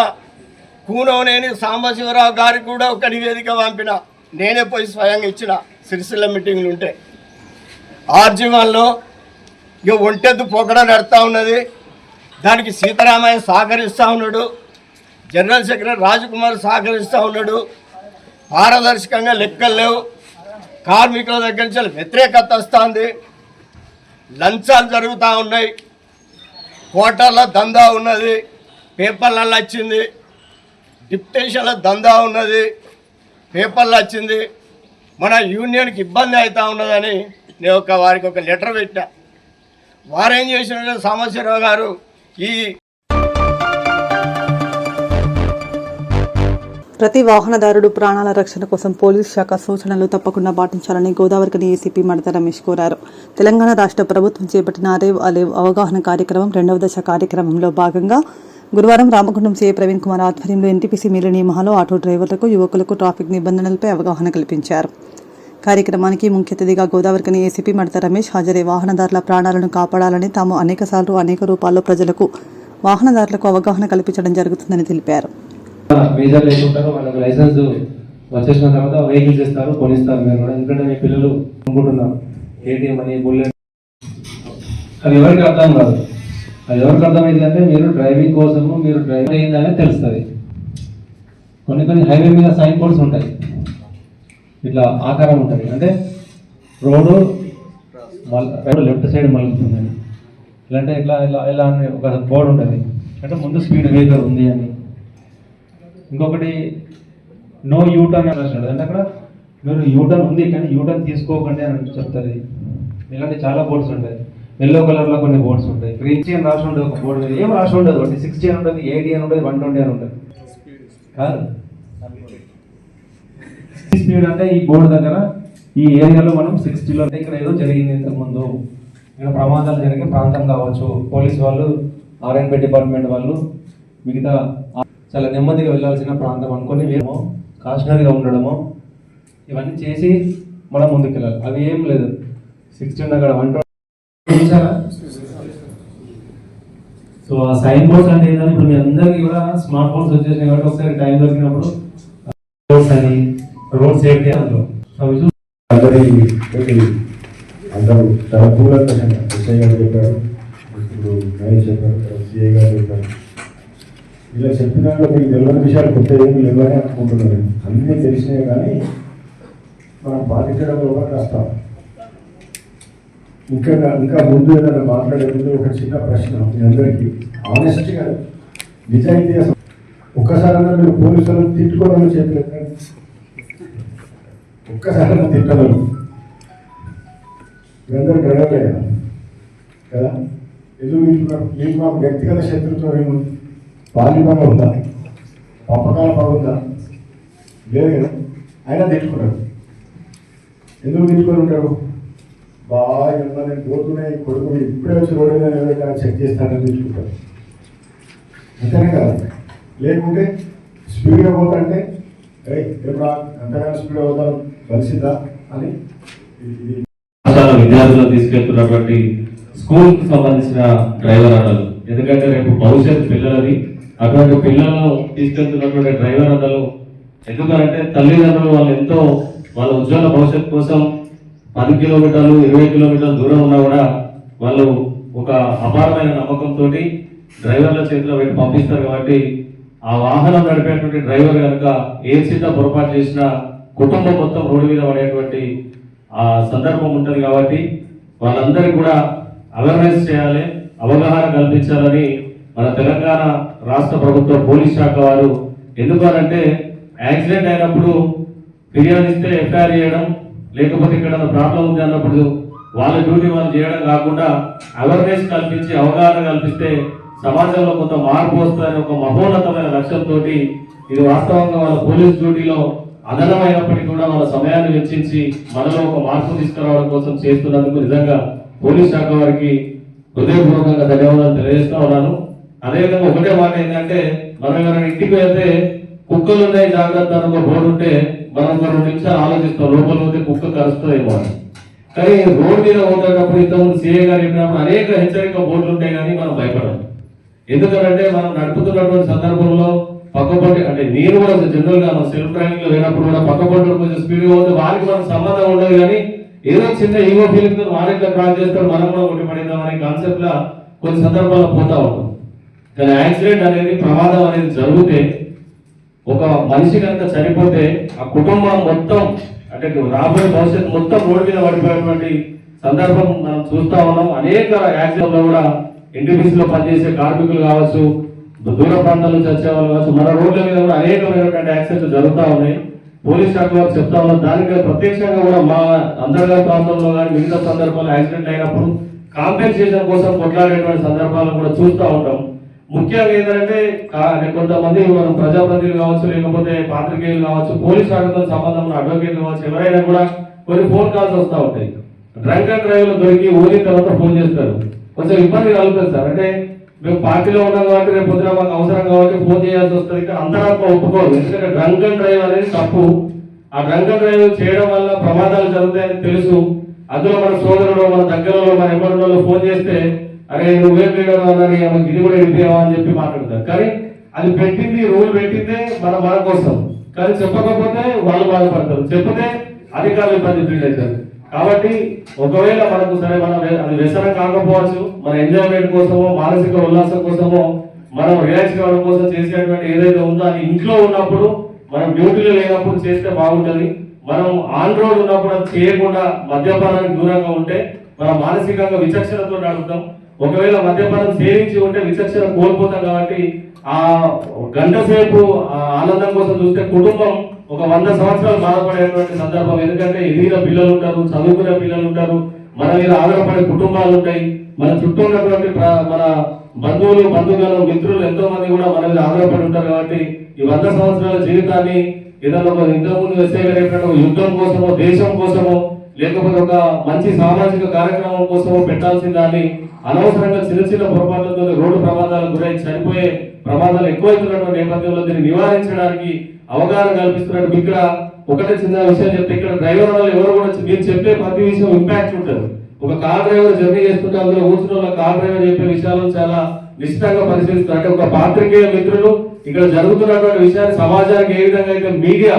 కూనవనేని సాంబశివరావు గారికి కూడా ఒక నివేదిక పంపిన, నేనే పోయి స్వయంగా ఇచ్చిన సిరిసిల్ల మీటింగ్లు ఉంటే. ఆర్జీవన్లో ఇక ఒంటెద్దు పోకడ నడుతూ ఉన్నది, దానికి సీతారామయ్య సహకరిస్తూ ఉన్నాడు, జనరల్ సెక్రటరీ రాజ్కుమార్ సహకరిస్తూ ఉన్నాడు. పారదర్శకంగా లెక్కలు లేవు, కార్మికుల దగ్గర నుంచి వ్యతిరేకత వస్తుంది, లంచాలు జరుగుతూ ఉన్నాయి, కోటర్ల దందా ఉన్నది, పేపర్లలో వచ్చింది, డిప్యుటేషన్ల దందా ఉన్నది, పేపర్లు వచ్చింది, మన యూనియన్కి ఇబ్బంది అవుతూ ఉన్నదని నేను వారికి ఒక లెటర్ పెట్టా. వారేం చేసినట్టు సాంబశివరావు గారు ఈ ప్రతి వాహనదారుడు ప్రాణాల రక్షణ కోసం పోలీస్ శాఖ సూచనలు తప్పకుండా పాటించాలని గోదావరికని ఏసీపీ మడత రమేష్ కోరారు. తెలంగాణ రాష్ట్ర ప్రభుత్వం చేపట్టిన అరేవ్ అలేవ్ అవగాహన కార్యక్రమం 2వ దశ కార్యక్రమంలో భాగంగా గురువారం రామగుండం సీఐ ప్రవీణ్ కుమార్ ఆధ్వర్యంలో ఎన్టీపీసీ మిలినియమహాలో ఆటో డ్రైవర్లకు, యువకులకు ట్రాఫిక్ నిబంధనలపై అవగాహన కల్పించారు. కార్యక్రమానికి ముఖ్య అతిథిగా గోదావరికని ఏసీపీ మడత రమేష్ హాజరై వాహనదారుల ప్రాణాలను కాపాడాలని, తాము అనేకసార్లు అనేక రూపాల్లో ప్రజలకు వాహనదారులకు అవగాహన కల్పించడం జరుగుతుందని తెలిపారు. మేజర్ లేకుంటారు, వాళ్ళకి లైసెన్స్ వచ్చేసిన తర్వాత వెహికల్స్ ఇస్తారు, కొనిస్తారు. మీరు కూడా ఎందుకంటే మీ పిల్లలు అనుకుంటున్నారు ఏటీఎం అని, బుల్లెట్, అది ఎవరికి అర్థం కాదు. అది ఎవరికి అర్థమైందంటే మీరు డ్రైవింగ్ కోసము మీరు డ్రైవింగ్ అయిందని తెలుస్తుంది. కొన్ని హైవే మీద సైన్ బోర్డ్స్ ఉంటాయి, ఇట్లా ఆకారం ఉంటుంది, అంటే రోడ్డు లెఫ్ట్ సైడ్ మలుపుతుందని, ఇలాంటే ఇట్లా ఇలా ఇలా అని ఒక బోర్డు ఉంటుంది, అంటే ముందు స్పీడ్ బ్రేకర్ ఉంది అని. ఇంకొకటి నో యూటర్న్ అని రాసినాడు, అంటే అక్కడ మీరు యూటర్న్ ఉంది కానీ యూటర్న్ తీసుకోకండి అని చెప్తుంది. ఇలాంటి చాలా బోర్డ్స్ ఉంటాయి, ఎల్లో కలర్లో కొన్ని బోర్డ్స్ ఉంటాయి. గ్రీన్ అని రాసి ఉంటుంది ఒక బోర్డు మీద, ఏం రాసి ఉండదు, 60 అని ఉంటుంది, 80 అని ఉంటుంది, 120 అని ఉంటుంది. కాదు, స్పీడ్ అంటే ఈ బోర్డు దగ్గర ఈ ఏరియాలో మనం 60లో, ఇక్కడ ఏదో జరిగింది ఇంతకుముందు, ఇక్కడ ప్రమాదాలు జరిగే ప్రాంతం కావచ్చు, పోలీస్ వాళ్ళు, ఆర్ఎన్బి డిపార్ట్మెంట్ వాళ్ళు, మిగతా చాలా నెమ్మదిగా వెళ్ళాల్సిన ప్రాంతం అనుకొని మేము కాషనరీగా ఉండడము, ఇవన్నీ చేసి మనం ముందుకు వెళ్ళాలి. అవి ఏం లేదు, 60 అక్కడ 120. సో ఆ సైన్ బోర్డ్స్ అంటే ఏంటంటే ఇప్పుడు మీ అందరికీ కూడా స్మార్ట్ ఫోన్స్ వచ్చేసినాయి కాబట్టి ఒకసారి టైం దొరికినప్పుడు అని రోడ్ సేఫ్టీ అందులో అందరూ చాలా కూలర్ ఎస్ఐ గారు చెప్పారు, ఇప్పుడు మహేష్ చెప్పారు, సిఐ గారు చెప్పారు. ఇలా చెప్పినాక మీకు తెలియని విషయాలు కొత్త ఏమి లేవని అనుకుంటున్నారు. అన్నీ తెలిసినాయి కానీ మనం పాటించడంలో కూడా కష్టం. ముఖ్యంగా ఇంకా ముందు ఏదైనా మాట్లాడే ముందు ఒక చిన్న ప్రశ్న మీ అందరికీ, ఆనెస్ట్గా నిజాయితీ, ఒక్కసారైనా మీరు పోలీసులను తిట్టుకోవాలని చెప్పలేదు, ఒక్కసారైనా తిట్టగలరు. మీరందరూ డ్రైవర్లే, కదా. ఎందుకు తీసుకున్నారు? మీకు మాకు వ్యక్తిగత శత్రుత్వం ఏముంది? బాల్యపగ ఉందా? పప్పకాల పగ ఉందా? లేదు కదా. అయినా తెచ్చుకున్నారు. ఎందుకు తెచ్చుకొని ఉంటారు? బాగా నేను పోతున్నాయి కొడుకు ఇప్పుడే వచ్చి రోడ్డు మీద చెక్ చేస్తానని తెచ్చుకుంటారు. అంతేనే కదా. లేకుంటే స్పీడ్గా పోతుంటే ఎప్పుడు అంతగానో స్పీడ్ అవుతారు కలిసిందా అని విద్యార్థులు తీసుకెళ్తున్నటువంటి స్కూల్ కి సంబంధించిన డ్రైవర్ అన్నలు. ఎందుకంటే రేపు భవిష్యత్ పిల్లలది. అటువంటి పిల్లలను తీసుకెళ్తున్నటువంటి డ్రైవర్ అన్నలు ఎందుకంటే తల్లిదండ్రులు వాళ్ళు ఎంతో వాళ్ళ ఉజ్వల భవిష్యత్ కోసం 10 కిలోమీటర్లు 20 కిలోమీటర్ల దూరం ఉన్నా కూడా వాళ్ళు ఒక అపారమైన నమ్మకంతో డ్రైవర్ల చేతిలో పెట్టి పంపిస్తారు. కాబట్టి ఆ వాహనం నడిపేటువంటి డ్రైవర్ కనుక ఏ చిన్న పొరపాటు చేసినా కుటుంబం మొత్తం రోడ్డు మీద పడేటువంటి ఆ సందర్భం ఉంటుంది. కాబట్టి వాళ్ళందరికీ కూడా అవేర్నెస్ చేయాలి, అవగాహన కల్పించాలని మన తెలంగాణ రాష్ట్ర ప్రభుత్వ పోలీస్ శాఖ వారు ఎందుకనంటే యాక్సిడెంట్ అయినప్పుడు ఫిర్యాదు ఇస్తే ఎఫ్ఐఆర్ చేయడం, లేకపోతే ఇక్కడ ప్రాబ్లం ఉంది అన్నప్పుడు వాళ్ళ డ్యూటీ వాళ్ళు చేయడం కాకుండా అవేర్నెస్ కల్పించి అవగాహన కల్పిస్తే సమాజంలో కొంత మార్పు వస్తుందని ఒక మహోన్నతమైన లక్ష్యంతో ఇది వాస్తవంగా వాళ్ళ పోలీస్ డ్యూటీలో అదనమైనప్పటికీ కూడా వాళ్ళ సమయాన్ని వెచ్చించి మనలో ఒక మార్పు తీసుకురావడం కోసం చేస్తున్నందుకు నిజంగా పోలీస్ శాఖ వారికి హృదయపూర్వకంగా ధన్యవాదాలు తెలియజేస్తా ఉన్నాను. అదేవిధంగా ఒకటే మాట ఏంటంటే మనం ఎవరైనా ఇంటికి వెళ్తే కుక్కలు ఉన్నాయి జాగ్రత్త అని ఒక బోర్డు ఉంటే మనం 2 నిమిషాలు ఆలోచిస్తాం లోపల పోతే కుక్క కరుస్తుందేమో అని. కానీ రోడ్డు మీద పోతున్నప్పుడు ఇంతకుముందు సీఏ గారు చెప్పినప్పుడు అనేక హెచ్చరిక బోర్డులు ఉంటాయి కానీ మనం భయపడం. ఎందుకంటే మనం నడుపుతున్నటువంటి సందర్భంలో పక్కపొంటి అంటే నేను కూడా జనరల్ గా సెల్ఫ్ డ్రైవింగ్ లో వెళ్ళినప్పుడు కూడా పక్కపొంటి కొంచెం స్పీడ్ పోతే వారికి మనకు సంబంధం ఉండదు. కానీ ఏదో చిన్న ఈగో ఫీలింగ్ వారిట్లో క్రాస్ చేస్తాడు మనం కూడా ఒకటి పడేద్దాం అనే కాన్సెప్ట్ లా కొన్ని సందర్భాల్లో పోతా ఉంటాం. కానీ యాక్సిడెంట్ అనేది ప్రమాదం అనేది జరిగితే ఒక మనిషి కనుక చనిపోతే ఆ కుటుంబం మొత్తం అంటే రాబోయే భవిష్యత్తు మొత్తం రోడ్డు మీద పడిపోయేటువంటి సందర్భం మనం చూస్తా ఉన్నాం. అనేక యాక్సిడెంట్ లో కూడా ఎన్టీపీసీలో పనిచేసే కార్మికులు కావచ్చు, దూర ప్రాంతాల నుంచి వచ్చే వాళ్ళు కావచ్చు, మన రోడ్ల మీద కూడా అనేకమైనటువంటి యాక్సిడెంట్లు జరుగుతూ ఉన్నాయి. పోలీస్ శాఖ వారు చెప్తా ఉన్నాం. దానికి ప్రత్యక్షంగా కూడా మా అంతర్గత ప్రాంతంలో కానీ మిగతా సందర్భాల్లో యాక్సిడెంట్ అయినప్పుడు కాంపెన్సేషన్ కోసం కొట్లాడేటువంటి సందర్భాలను కూడా చూస్తూ ఉంటాం. ముఖ్యంగా ఏంటంటే కొంతమంది మనం ప్రజాప్రతినిధులు కావచ్చు, లేకపోతే పాత్రికేయులు కావచ్చు, పోలీస్ శాఖతో సంబంధం ఉన్న అడ్వకేట్లు కావచ్చు, ఎవరైనా కూడా కొన్ని ఫోన్ కాల్స్ వస్తూ ఉంటాయి. డ్రంక్ అండ్ డ్రైవ్ లో దొరికి ఊరిన తర్వాత ఫోన్ చేస్తారు. కొంచెం ఇబ్బంది కలుగుతుంది సార్. అంటే మేము పార్టీలో ఉన్నాం కాబట్టి రేపు పొద్దున మాకు అవసరం కాబట్టి ఫోన్ చేయాల్సి వస్తుంది. ఇక్కడ అంతరాత్మ ఒప్పుకోరు. ఎందుకంటే డ్రంక్ అండ్ డ్రైవ్ అనేది తప్పు. ఆ డ్రంక్ అండ్ డ్రైవ్ చేయడం వల్ల ప్రమాదాలు జరుగుతాయని తెలుసు. అందులో మన సోదరుడు మన దగ్గరలో మన ఎవరిలో ఫోన్ చేస్తే అరే నువ్వేం లీడర్ అన్నది ఇది కూడా ఇడిపోయావా అని చెప్పి మాట్లాడతారు. కానీ అది పెట్టింది రూల్ పెట్టిందే మన కోసం. కానీ చెప్పకపోతే వాళ్ళు బాధపడతారు, చెప్తే అధికారులు ఇబ్బంది ఫీల్ అవుతారు. కాబట్టి ఒకవేళ మనకు సరే మనం అది వ్యసనం కాకపోవచ్చు, మన ఎంజాయ్మెంట్ కోసమో మానసిక ఉల్లాసం కోసమో మనం రిలాక్స్ కావడం కోసం చేసేటువంటి ఏదైతే ఉందో అది ఇంట్లో ఉన్నప్పుడు మనం డ్యూటీలో లేనప్పుడు చేస్తే బాగుంటుంది. మనం ఆన్ రోడ్ ఉన్నప్పుడు అది చేయకుండా మద్యపానానికి దూరంగా ఉంటే మనం మానసికంగా విచక్షణతో నడుపుతాం. ఒకవేళ మద్యపానం సేవించి ఉంటే విచక్షణ కోల్పోతాం. కాబట్టి ఆ గంట సేపు ఆనందం కోసం చూస్తే కుటుంబం ఒక 100 సంవత్సరాలు బాధపడేటువంటి సందర్భం. ఎందుకంటే ఎదిగిన పిల్లలు ఉంటారు, చదువుకునే పిల్లలు ఉంటారు, మన మీద ఆధారపడే కుటుంబాలు ఉంటాయి. మన చుట్టూ ఉన్నటువంటి మన బంధువులు బంధువులు మిత్రులు ఎంతో మంది కూడా మన మీద ఆధారపడి ఉంటారు. కాబట్టి ఈ 100 సంవత్సరాల జీవితాన్ని ఏదైనా ఇంతకుముందు వ్యవసాయ యుద్ధం కోసమో దేశం కోసమో లేకపోతే ఒక మంచి సామాజిక కార్యక్రమం కోసమో పెట్టాల్సిన దాన్ని అనవసరంగా చిన్న చిన్న పొరపాట్లతో రోడ్డు ప్రమాదాలకు గురై చనిపోయే ప్రమాదాలు ఎక్కువైతున్నటువంటి నేపథ్యంలో దీన్ని నివారించడానికి అవగాహన కల్పిస్తున్నట్టు ఇక్కడ ఒకటే చిన్న విషయం చెప్తే ఇక్కడ డ్రైవర్ వాళ్ళు ఎవరు కూడా మీరు చెప్పే ప్రతి విషయం ఇంపాక్ట్ ఉంటుంది. ఒక కార్ డ్రైవర్ జర్నీ చేస్తుంటే అందులో కూర్చున్న కార్ డ్రైవర్ చెప్పే విషయాలను చాలా నిశ్చితంగా పరిశీలిస్తారు. అంటే ఒక పాత్రికేయ మిత్రులు ఇక్కడ జరుగుతున్నటువంటి విషయాన్ని సమాజానికి ఏ విధంగా అయితే మీడియా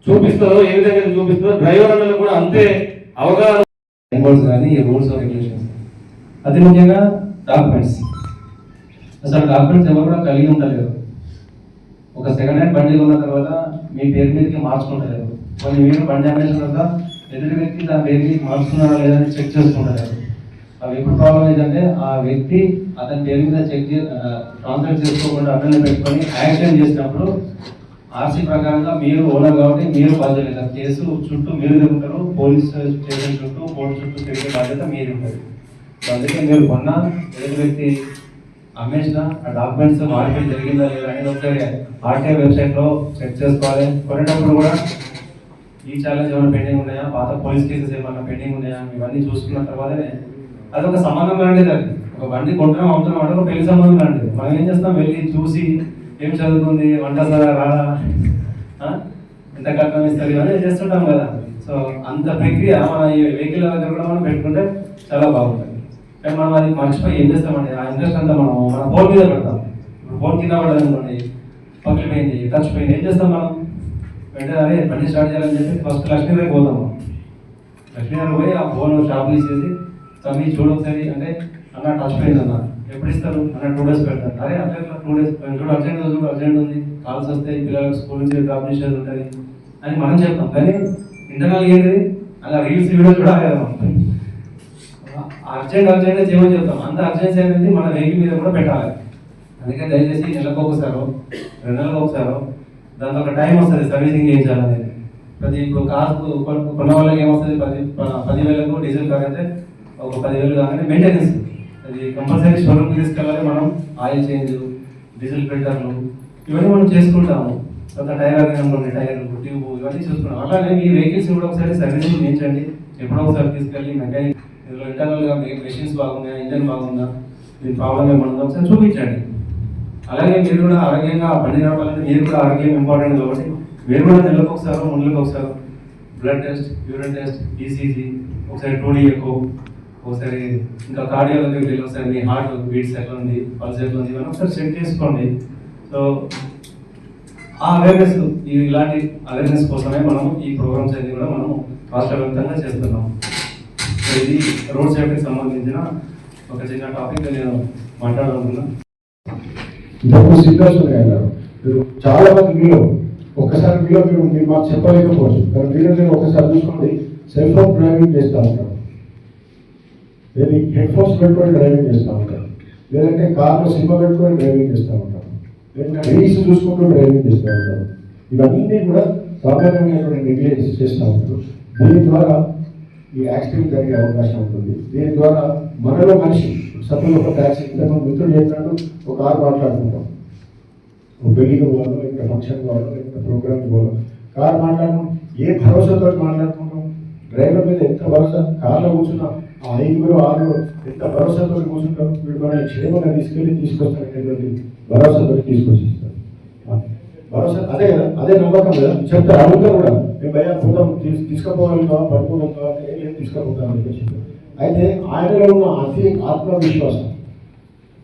చూపిస్తుందో ఏ విధంగా చూపిస్తుందో డ్రైవర్ అన్నలు కూడా అంతే అవగాహన. కానీ రూల్స్ ఆఫ్ రెగ్యులేషన్స్ అతి ముఖ్యంగా డాక్యుమెంట్స్. అసలు డాక్యుమెంట్స్ ఎవరు కూడా కలిగి ఉండలేదు. ఒక సెకండ్ హ్యాండ్ బండి ఉన్న తర్వాత మీ పేరు మీదకి మార్చుకుంటారు. కొన్ని మీరు బండి అమ్మేసిన తర్వాత ఎదుటి వ్యక్తి దాని పేరు మీద మార్చుకున్నారా లేదని చెక్ చేసుకుంటారు. అవి ఎప్పుడు ప్రాబ్లం ఏంటంటే ఆ వ్యక్తి అతని పేరు మీద ట్రాన్స్ఫర్ చేసుకోకుండా అతన్ని పెట్టుకొని యాక్సిడెంట్ చేసినప్పుడు ఆర్సీ ప్రకారంగా మీరు ఓనర్ కాబట్టి మీరు బాధ్యత. కేసు చుట్టూ మీరు తిరుగుతారు, పోలీస్ స్టేషన్ చుట్టూ కోర్టు చుట్టూ తిరిగే బాధ్యత మీరు ఉంటుంది. సో అందుకే మీరు కొన్నా ఎదుటి వ్యక్తి అమ్మేసిన ఆ డాక్యుమెంట్స్ మార్కెట్ జరిగిందా లేదా అనేది ఒకసారి ఆర్టీఐ వెబ్సైట్లో చెక్ చేసుకోవాలి. కొనేటప్పుడు కూడా ఈ ఛాలెంజ్ ఏమైనా పెండింగ్ ఉన్నాయా, పాత పోలీస్ కేసెస్ ఏమైనా పెండింగ్ ఉన్నాయా, ఇవన్నీ చూసుకున్న తర్వాతనే అది ఒక సంబంధం లాంటిది. అది ఒక బండి కొంటున్నాం అవుతున్నాం అంటే ఒక పెళ్లి సంబంధం లాంటిది. మనం ఏం చేస్తాం, వెళ్ళి చూసి ఏం చదువుతుంది, వంట రాదా, ఎంత కట్నం ఇస్తుంది, ఇవన్నీ చేస్తుంటాం కదా. సో అంత ప్రక్రియ మన ఈ వెహికల్ దగ్గర కూడా మనం పెట్టుకుంటే చాలా బాగుంటుంది. కానీ మనం అది మర్చిపోయి ఏం చేస్తామండి, ఆ ఇంట్రెస్ట్ అంతా మనం మన ఫోన్ మీద పెడతాం. ఫోన్ కింద పడదనుకోండి, పగిలిపోయింది, ఖర్చుపోయింది, ఏం చేస్తాం మనం వెంటనే అదే బండి స్టార్ట్ చేయాలని చెప్పి ఫస్ట్ లక్ష్మీనగర్ పోతాము. లక్ష్మీనగర్ పోయి ఆ ఫోన్ షాప్ తీసేసి తమ్మి చూడు ఒకసారి అంటే అన్న టచ్ పోయింది అన్న, ఎప్పుడు ఇస్తారు అన్న 2 days పెడతారు. అరే అట్లా 2 days చూడు అర్జెంట్ ఉంది, కాల్స్ వస్తాయి, పిల్లలకు స్కూల్ నుంచి డ్రాప్ చేసేది ఉంటుంది అని మనం చెప్తాం. కానీ ఇంటర్నల్ ఏంటిది అలా రీల్స్ వీడియోస్ కూడా ఆగేదాం. అర్జెంట్ చేయమని చెప్తాం. అంత అర్జెన్సీ అనేది మన వెహికల్ మీద కూడా పెట్టాలి. అందుకే దయచేసి నెలకు ఒకసారో 2 నెలలకు ఒకసారో దాంట్లో ఒక టైం వస్తుంది సర్వీసింగ్ చేయించాలనేది. ప్రతి ఇప్పుడు కార్ కొన్న వాళ్ళకి ఏమొస్తుంది, 10,000కు డీజిల్ కార్ అయితే ఒక 10,000 కాగానే మెయింటెనెన్స్ అది కంపల్సరీ షోరూమ్కి తీసుకెళ్ళాలి. మనం ఆయిల్ చేంజ్, డీజిల్ ఫిల్టర్లు ఇవన్నీ మనం చేసుకుంటాము. తర్వాత టైర్ అనుకోండి, టైర్ ట్యూబ్ ఇవన్నీ చూసుకున్నాం. అలానే మీ వెహికల్స్ కూడా ఒకసారి సర్వీసింగ్ చేయించండి. ఎప్పుడో ఒకసారి తీసుకెళ్ళి మెకానిక్ ఇందులో ఇంటర్నల్గా మెషిన్స్ బాగున్నాయా, ఇంజన్ బాగుందా, దీని ప్రాబ్లం ఏమన్నా ఒకసారి చూపించండి. అలాగే మీరు కూడా ఆరోగ్యంగా బండి నడపాలంటే మీరు కూడా ఆరోగ్యం ఇంపార్టెంట్ కాబట్టి మీరు కూడా నెలకు ఒకసారి 3 నెలలకు ఒకసారి blood test, urine test, ECG, ఒకసారి 2D ఎకో, ఒకసారి ఇంకా కార్డియాలజీకి వెళ్ళి ఒకసారి మీ హార్ట్ బీట్స్ ఎట్లా ఉంది, పల్స్ ఎట్లా ఉంది, ఇవన్నీ ఒకసారి చెక్ చేసుకోండి. సో ఆ అవేర్నెస్ ఇలాంటి అవేర్నెస్ కోసమే మనం ఈ ప్రోగ్రామ్స్ అన్ని కూడా మనం రాష్ట్ర వ్యాప్తంగా చేస్తున్నాం. సో ఇది రోడ్ సేఫ్టీకి సంబంధించిన ఒక చిన్న టాపిక్ నేను మాట్లాడాలనుకున్నాను. చాలా మంది మీలో ఒక్కసారి మీరు మాకు చెప్పలేకపోవచ్చు, కానీ మీరు ఒకసారి చూసుకోండి, సెల్ ఫోన్ డ్రైవింగ్ చేస్తూ ఉంటారు, లేదా హెడ్ ఫోన్స్ పెట్టుకొని డ్రైవింగ్ చేస్తూ ఉంటారు, లేదంటే కార్లో సినిమా పెట్టుకొని డ్రైవింగ్ చేస్తూ ఉంటారు, లేదంటే రీల్స్ చూసుకుంటూ డ్రైవింగ్ చేస్తూ ఉంటారు. ఇవన్నీ కూడా సామాన్యమైనటువంటి నెగ్లిజెన్స్ చేస్తూ ఉంటారు. దీని ద్వారా ఈ యాక్సిడెంట్ జరిగే అవకాశం ఉంటుంది. దీని ద్వారా మనలో మనిషి సపోజ్ ఒక ట్యాక్సీ ఇంతకుముందు మిత్రులు చెప్పినట్టు ఒక కారు మాట్లాడుకుంటాం, ఒక పెళ్లికి పోవాలో, లేకపోతే ఫంక్షన్ పోవాలో, లేకపోతే ప్రోగ్రామ్కి పోవాలో కారు మాట్లాడుకుంటాం. ఏ భరోసాతో మాట్లాడుకుంటాం, డ్రైవర్ మీద ఎంత భరోసా, కార్లో కూర్చున్నా 5 6 ఎంత భరోసాతో కూర్చుంటాం, వీడు మన క్షేమంగా తీసుకొస్తారనేటువంటి భరోసాతో తీసుకొచ్చిస్తారు. భరోసా అదే కదా, అదే నమ్మకం కదా. చెప్తారు అడుగుతారు కూడా, మేము భయ పోతాం, తీసుకుపోగలుగుతాం, పడుకోగలుగుతాం, ఏం తీసుకుపోతాం అని చెప్పి. అయితే ఆయనలో ఉన్న అతి ఆత్మవిశ్వాసం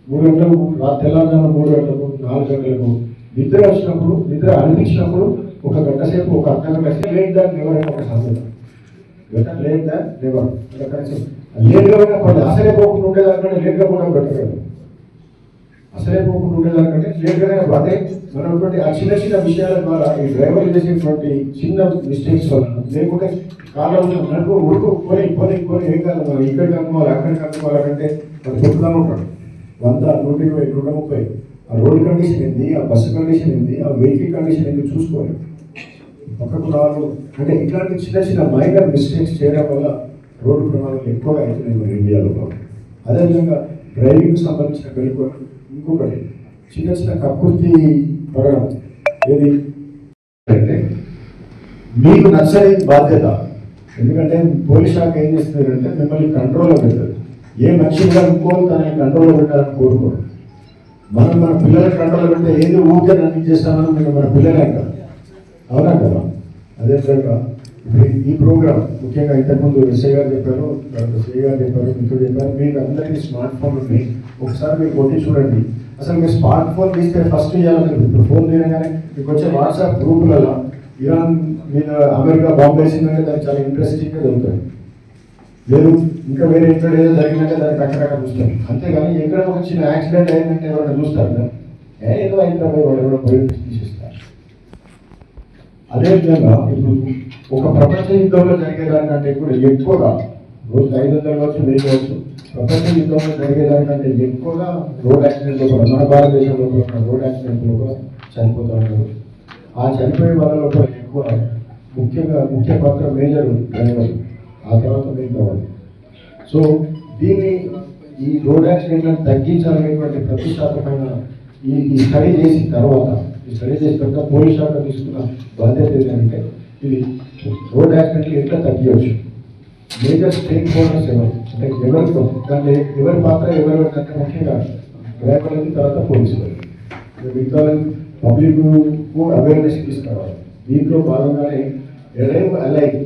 3 గంటలకు తెల్లవారుజామున 3 గంటలకు 4 గంటలకు నిద్ర వచ్చినప్పుడు, నిద్ర అనిపించినప్పుడు 1 గంట సేపు, ఒక అర్ధగంట సేపు లేట్ దాన్ని ఎవరైనా ఒక సాధ్యత గంట లేట్ దాన్ నెవర్ అంటే కనీసం లేట్గా పోయినా పర్లేదు. అసలే పోకుండా ఉండేదానికంటే లేట్గా పోవడం బెటర్ కదా. అసలే పోకుండా ఉండేదానికంటే లేట్గానే అంటే మనటువంటి ఆ చిన్న చిన్న విషయాల ద్వారా ఈ డ్రైవర్లు చేసేటువంటి చిన్న మిస్టేక్స్ వల్ల, లేకుంటే కార్లో నడుపు ఉడుకు కొని ఏం కాదు, మనం ఇక్కడికి అనుకోవాలి అక్కడికి అనుకోవాలంటే మనం చెప్తానే ఉంటాడు 100, 120, 130. ఆ రోడ్ కండిషన్ ఏంది, ఆ బస్సు కండిషన్ ఏంది, ఆ వెహికల్ కండిషన్ ఏంది చూసుకోవాలి. పక్కకు రాళ్ళు అంటే ఇట్లాంటి చిన్న చిన్న మైనర్ మిస్టేక్స్ చేయడం వల్ల రోడ్డు ప్రమాదాలు ఎక్కువగా అవుతున్నాయి మన ఇండియాలో. అదేవిధంగా డ్రైవింగ్కి సంబంధించిన వెలుగు ఇంకొకటి చిన్న చిన్న కక్కుర్తి పడడం. ఏది అంటే మీకు నచ్చని బాధ్యత. ఎందుకంటే పోలీస్ శాఖ ఏం చేస్తుందంటే మిమ్మల్ని కంట్రోల్లో పెడతారు. ఏ మనిషి కూడా ఇంకోరు తనని కంట్రోల్లో పెట్టాలని కోరుకోరు. మనం మన పిల్లలకి కంట్రోల్లో పెడితే ఏది ఊరికే రన్ చేస్తామని మీరు మన పిల్లలే అంటారు, అవునా కదా. అదేవిధంగా ఇప్పుడు ఈ ప్రోగ్రామ్ ముఖ్యంగా ఇంతకుముందు ఎస్ఐ గారు చెప్పారు, తర్వాత సిఐ గారు చెప్పారు, మిత్రులు చెప్పారు, మీకు అందరికీ స్మార్ట్ ఫోన్ ఉంది. ఒకసారి మీరు కొట్టి చూడండి. అసలు మీరు స్మార్ట్ ఫోన్ తీస్తే ఫస్ట్ చేయాలని ఇప్పుడు ఫోన్ తీయగానే మీకు వచ్చే వాట్సాప్ గ్రూపులలో ఇరాన్ మీద అమెరికా బాంబు వేసిందంటే దానికి చాలా ఇంట్రెస్టింగ్గా జరుగుతుంది. లేదు ఇంకా వేరే ఎక్కడ ఏదో జరిగిందంటే దానికి అక్కడక్కడ చూస్తారు. అంతేగాని ఎక్కడ ఒక చిన్న యాక్సిడెంట్ అయిందంటే ఎవరైనా చూస్తారు కదా, ఏదో అయిందంటే వాళ్ళు ఎవరో పోయి తీసేస్తారు. అదేవిధంగా ఇప్పుడు ఒక ప్రపంచ యుద్ధంలో జరిగేదానికంటే కూడా ఎక్కువగా రోజు 500 కావచ్చు, 1000 కావచ్చు, ప్రపంచ యుద్ధంలో జరిగేదానికంటే ఎక్కువగా రోడ్ యాక్సిడెంట్లో కూడా మన భారతదేశంలో కూడా రోడ్ యాక్సిడెంట్లో కూడా చనిపోతూ ఉన్నారు. ఆ చనిపోయే వాళ్ళలో కూడా ఎక్కువ ముఖ్య పాత్ర మేజర్ డ్రైవర్, ఆ తర్వాత మిగతా వాళ్ళు. సో దీన్ని ఈ రోడ్ యాక్సిడెంట్లను తగ్గించాలనేటువంటి ప్రతిష్టాత్మకమైన ఈ స్టడీ చేసిన తర్వాత పోలీస్ శాఖ తీసుకున్న బాధ్యత ఏంటంటే ఇది రోడ్ యాక్సిడెంట్లు ఎట్లా తగ్గించవచ్చు. మేజర్ స్టేక్ హోల్డర్స్ ఎవరు అంటే దాంట్లో ఎవరి పాత్ర ఎవరంటే ముఖ్యంగా డ్రైవర్లకి, తర్వాత పోలీసులు, మిగతా పబ్లిక్ అవేర్నెస్ తీసుకురావాలి. దీంట్లో భాగంగానే ఎరైవ్ అలైవ్,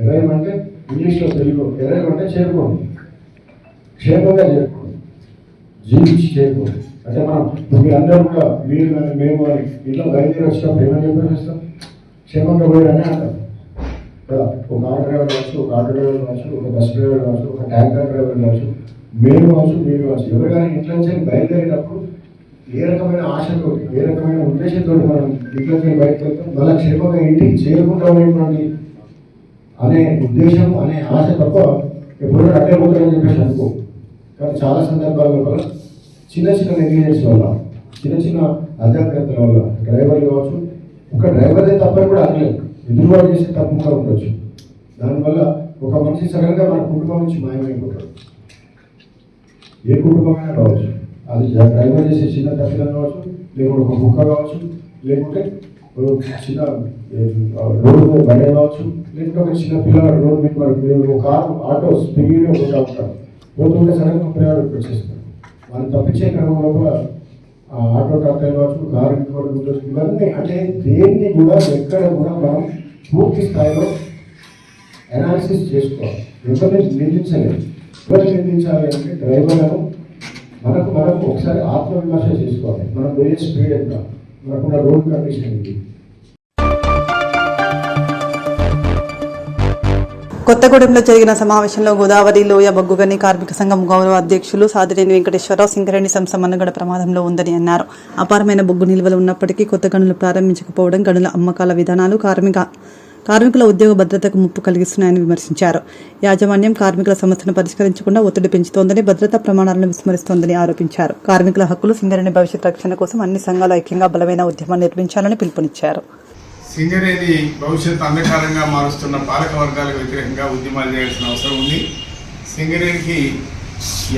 ఎరైవ్ అంటే ఇంగ్లీష్లో తెలుగు ఎరైవ్ అంటే చేరుకోండి, క్షేమంగా చేరుకోండి, జీవించి చేరుకోండి. అంటే మనం మీరందరూ కూడా మీరు కానీ మేము కానీ ఇంట్లో బయలుదేరి వచ్చినప్పుడు ఏమని చెప్పేస్తాం, క్షేమంగా పోయారని అంటాం కదా. ఒక కార్ డ్రైవర్ కావచ్చు, ఒక ఆటో డ్రైవర్ కావచ్చు, ఒక బస్ డ్రైవర్ కావచ్చు, ఒక ట్యాంకర్ డ్రైవర్ కావచ్చు, మేము కావచ్చు, మీరు కావచ్చు, ఎవరికైనా ఇంట్లో నుంచి బయలుదేరేటప్పుడు ఏ రకమైన ఆశతో, ఏ రకమైన ఉద్దేశంతో మనం ఇంట్లో నుంచి బయటకు వెళ్తాం, మళ్ళీ క్షేమంగా ఇంటికి చేరుకుంటామనేటువంటి అనే ఉద్దేశం, అనే ఆశ తప్ప ఎప్పుడు అట్టే పోతారని చెప్పేసి అనుకో. కానీ చాలా సందర్భాల చిన్న చిన్న నెగ్లిజెన్స్ వల్ల, చిన్న చిన్న అజాగ్రత్తల వల్ల డ్రైవర్లు కావచ్చు, ఒక డ్రైవర్దే తప్పని కూడా అనలేదు, ఎదురువాడు చేసే తప్పు కూడా ఉండొచ్చు. దానివల్ల ఒక మనిషి సడన్గా మన కుటుంబం నుంచి మాయమైపోతాడు. ఏ కుటుంబమైనా కావచ్చు, అది డ్రైవర్ చేసే చిన్న తప్పిదం కావచ్చు, లేకుంటే ఒక కుక్క కావచ్చు, లేకుంటే చిన్న రోడ్డు మీద బండి కావచ్చు, లేకుంటే ఒక చిన్న పిల్లవాడు రోడ్డు మీద ఒక కారు ఆటో స్పీడ్ పోతూ ఉంటారు, పోతుంటే సడన్గా పిల్లవాడు వచ్చేస్తారు. వాళ్ళు తప్పించే క్రమంలో కూడా ఆటో ట్రాక్టర్ కావచ్చు, కారు ఇవన్నీ అంటే దేన్ని కూడా ఎక్కడ కూడా మనం పూర్తి స్థాయిలో అనాలిసిస్ చేసుకోవాలి. ఎవరిని నిందించలేదు. ఎవరిని నిందించాలి అంటే డ్రైవర్లను మనకు ఒకసారి ఆత్మవిమర్శ చేసుకోవాలి. మనం పోయే స్పీడ్ ఎంత, మనకున్న రోడ్ కండిషన్ ఏంటి. కొత్తగూడెంలో జరిగిన సమావేశంలో గోదావరి లోయ బొగ్గుగని కార్మిక సంఘం గౌరవ అధ్యక్షులు సాదినేని వెంకటేశ్వరరావు సింగరేణి సంస్థ మనుగడ ప్రమాదంలో ఉందని అన్నారు. అపారమైన బొగ్గు నిల్వలు ఉన్నప్పటికీ కొత్త గనులు ప్రారంభించకపోవడం, గనుల అమ్మకాల విధానాలు కార్మికుల ఉద్యోగ భద్రతకు ముప్పు కలిగిస్తున్నాయని విమర్శించారు. యాజమాన్యం కార్మికుల సమస్యను పరిష్కరించకుండా ఒత్తిడి పెంచుతోందని, భద్రతా ప్రమాణాలను విస్మరిస్తోందని ఆరోపించారు. కార్మికుల హక్కులు, సింగరేణి భవిష్యత్ రక్షణ కోసం అన్ని సంఘాలు ఐక్యంగా బలమైన ఉద్యమాన్ని నిర్మించాలని పిలుపునిచ్చారు. సింగరేణి భవిష్యత్తు అంధకారంగా మారుస్తున్న పాలక వర్గాలకు వ్యతిరేకంగా ఉద్యమాలు చేయాల్సిన అవసరం ఉంది. సింగరేణికి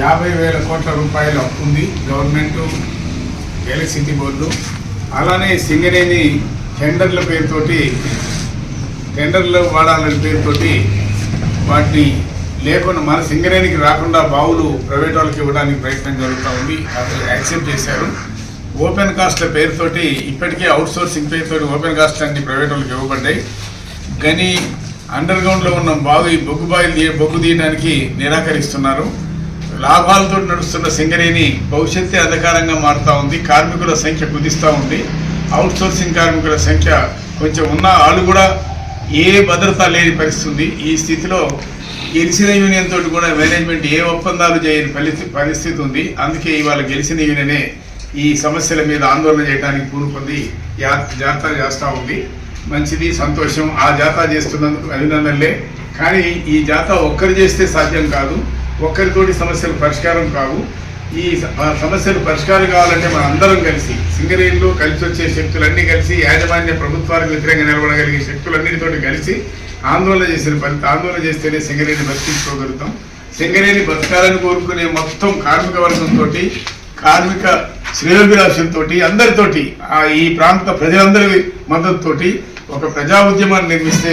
50,000 కోట్ల రూపాయలు అప్పు ఉంది గవర్నమెంట్, ఎలక్ట్రిసిటీ బోర్డు. అలానే సింగరేణి టెండర్లు వాడాలనే పేరుతోటి వాటిని లేకుండా మన సింగరేణికి రాకుండా బావులు ప్రైవేట్ వాళ్ళకి ఇవ్వడానికి ప్రయత్నం జరుగుతూ ఉంది. అసలు యాక్సెప్ట్ చేశారు. ఓపెన్ కాస్ట్ల పేరుతోటి ఇప్పటికే అవుట్సోర్సింగ్ పేరుతోటి ఓపెన్ కాస్ట్ అన్ని ప్రైవేట్ వాళ్ళకి ఇవ్వబడ్డాయి. కానీ అండర్ గ్రౌండ్లో ఉన్న బొగ్గు తీయడానికి నిరాకరిస్తున్నారు. లాభాలతో నడుస్తున్న సింగరేణి భవిష్యత్తే అంధకారంగా మారుతూ ఉంది. కార్మికుల సంఖ్య కుదిస్తూ ఉంది. అవుట్సోర్సింగ్ కార్మికుల సంఖ్య కొంచెం ఉన్న వాళ్ళు కూడా ఏ భద్రత లేని పరిస్థితి. ఈ స్థితిలో గెలిచిన యూనియన్ తోటి కూడా మేనేజ్మెంట్ ఏ ఒప్పందాలు చేయని పరిస్థితి ఉంది. అందుకే ఇవాళ గెలిచిన యూనియనే ఈ సమస్యల మీద ఆందోళన చేయడానికి పూనుకుంది, జాతర చేస్తూ ఉంది. మంచిది, సంతోషం. ఆ జాతర చేస్తున్నందుకు అభినందనలే. కానీ ఈ జాతర ఒక్కరు చేస్తే సాధ్యం కాదు, ఒక్కరితోటి సమస్యలు పరిష్కారం కావు. ఈ సమస్యలు పరిష్కారం కావాలంటే మన అందరం కలిసి, సింగరేణిలో కలిసి వచ్చే శక్తులన్నీ కలిసి, యాజమాన్య ప్రభుత్వాలకు వ్యతిరేకంగా నిలబడగలిగే శక్తులన్నిటితోటి కలిసి ఆందోళన చేస్తేనే సింగరేణి బతికించుకోగలుగుతాం. సింగరేణి బతకాలని కోరుకునే మొత్తం కార్మిక వర్గంతో, కార్మిక శ్రేయోభిలాషంతో, అందరితోటి ఈ ప్రాంత ప్రజలందరి మద్దతుతోటి ఒక ప్రజా ఉద్యమాన్ని నిర్మిస్తే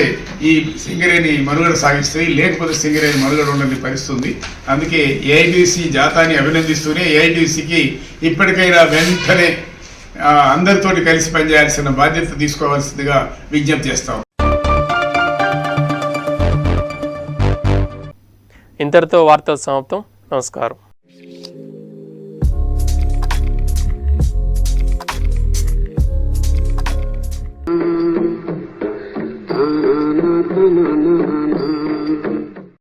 ఈ సింగరేణి మనుగడ సాగిస్తాయి. లేకపోతే సింగరేణి మనుగడ ఉండని పరిస్థితుంది. అందుకే ఏఐటీసీ జాతాన్ని అభినందిస్తూనే ఏఐటీసీకి ఇప్పటికైనా వెంటనే అందరితోటి కలిసి పనిచేయాల్సిన బాధ్యత తీసుకోవాల్సిందిగా విజ్ఞప్తి చేస్తాం. ఇంతటితో వార్తలు సమాప్తం. నమస్కారం.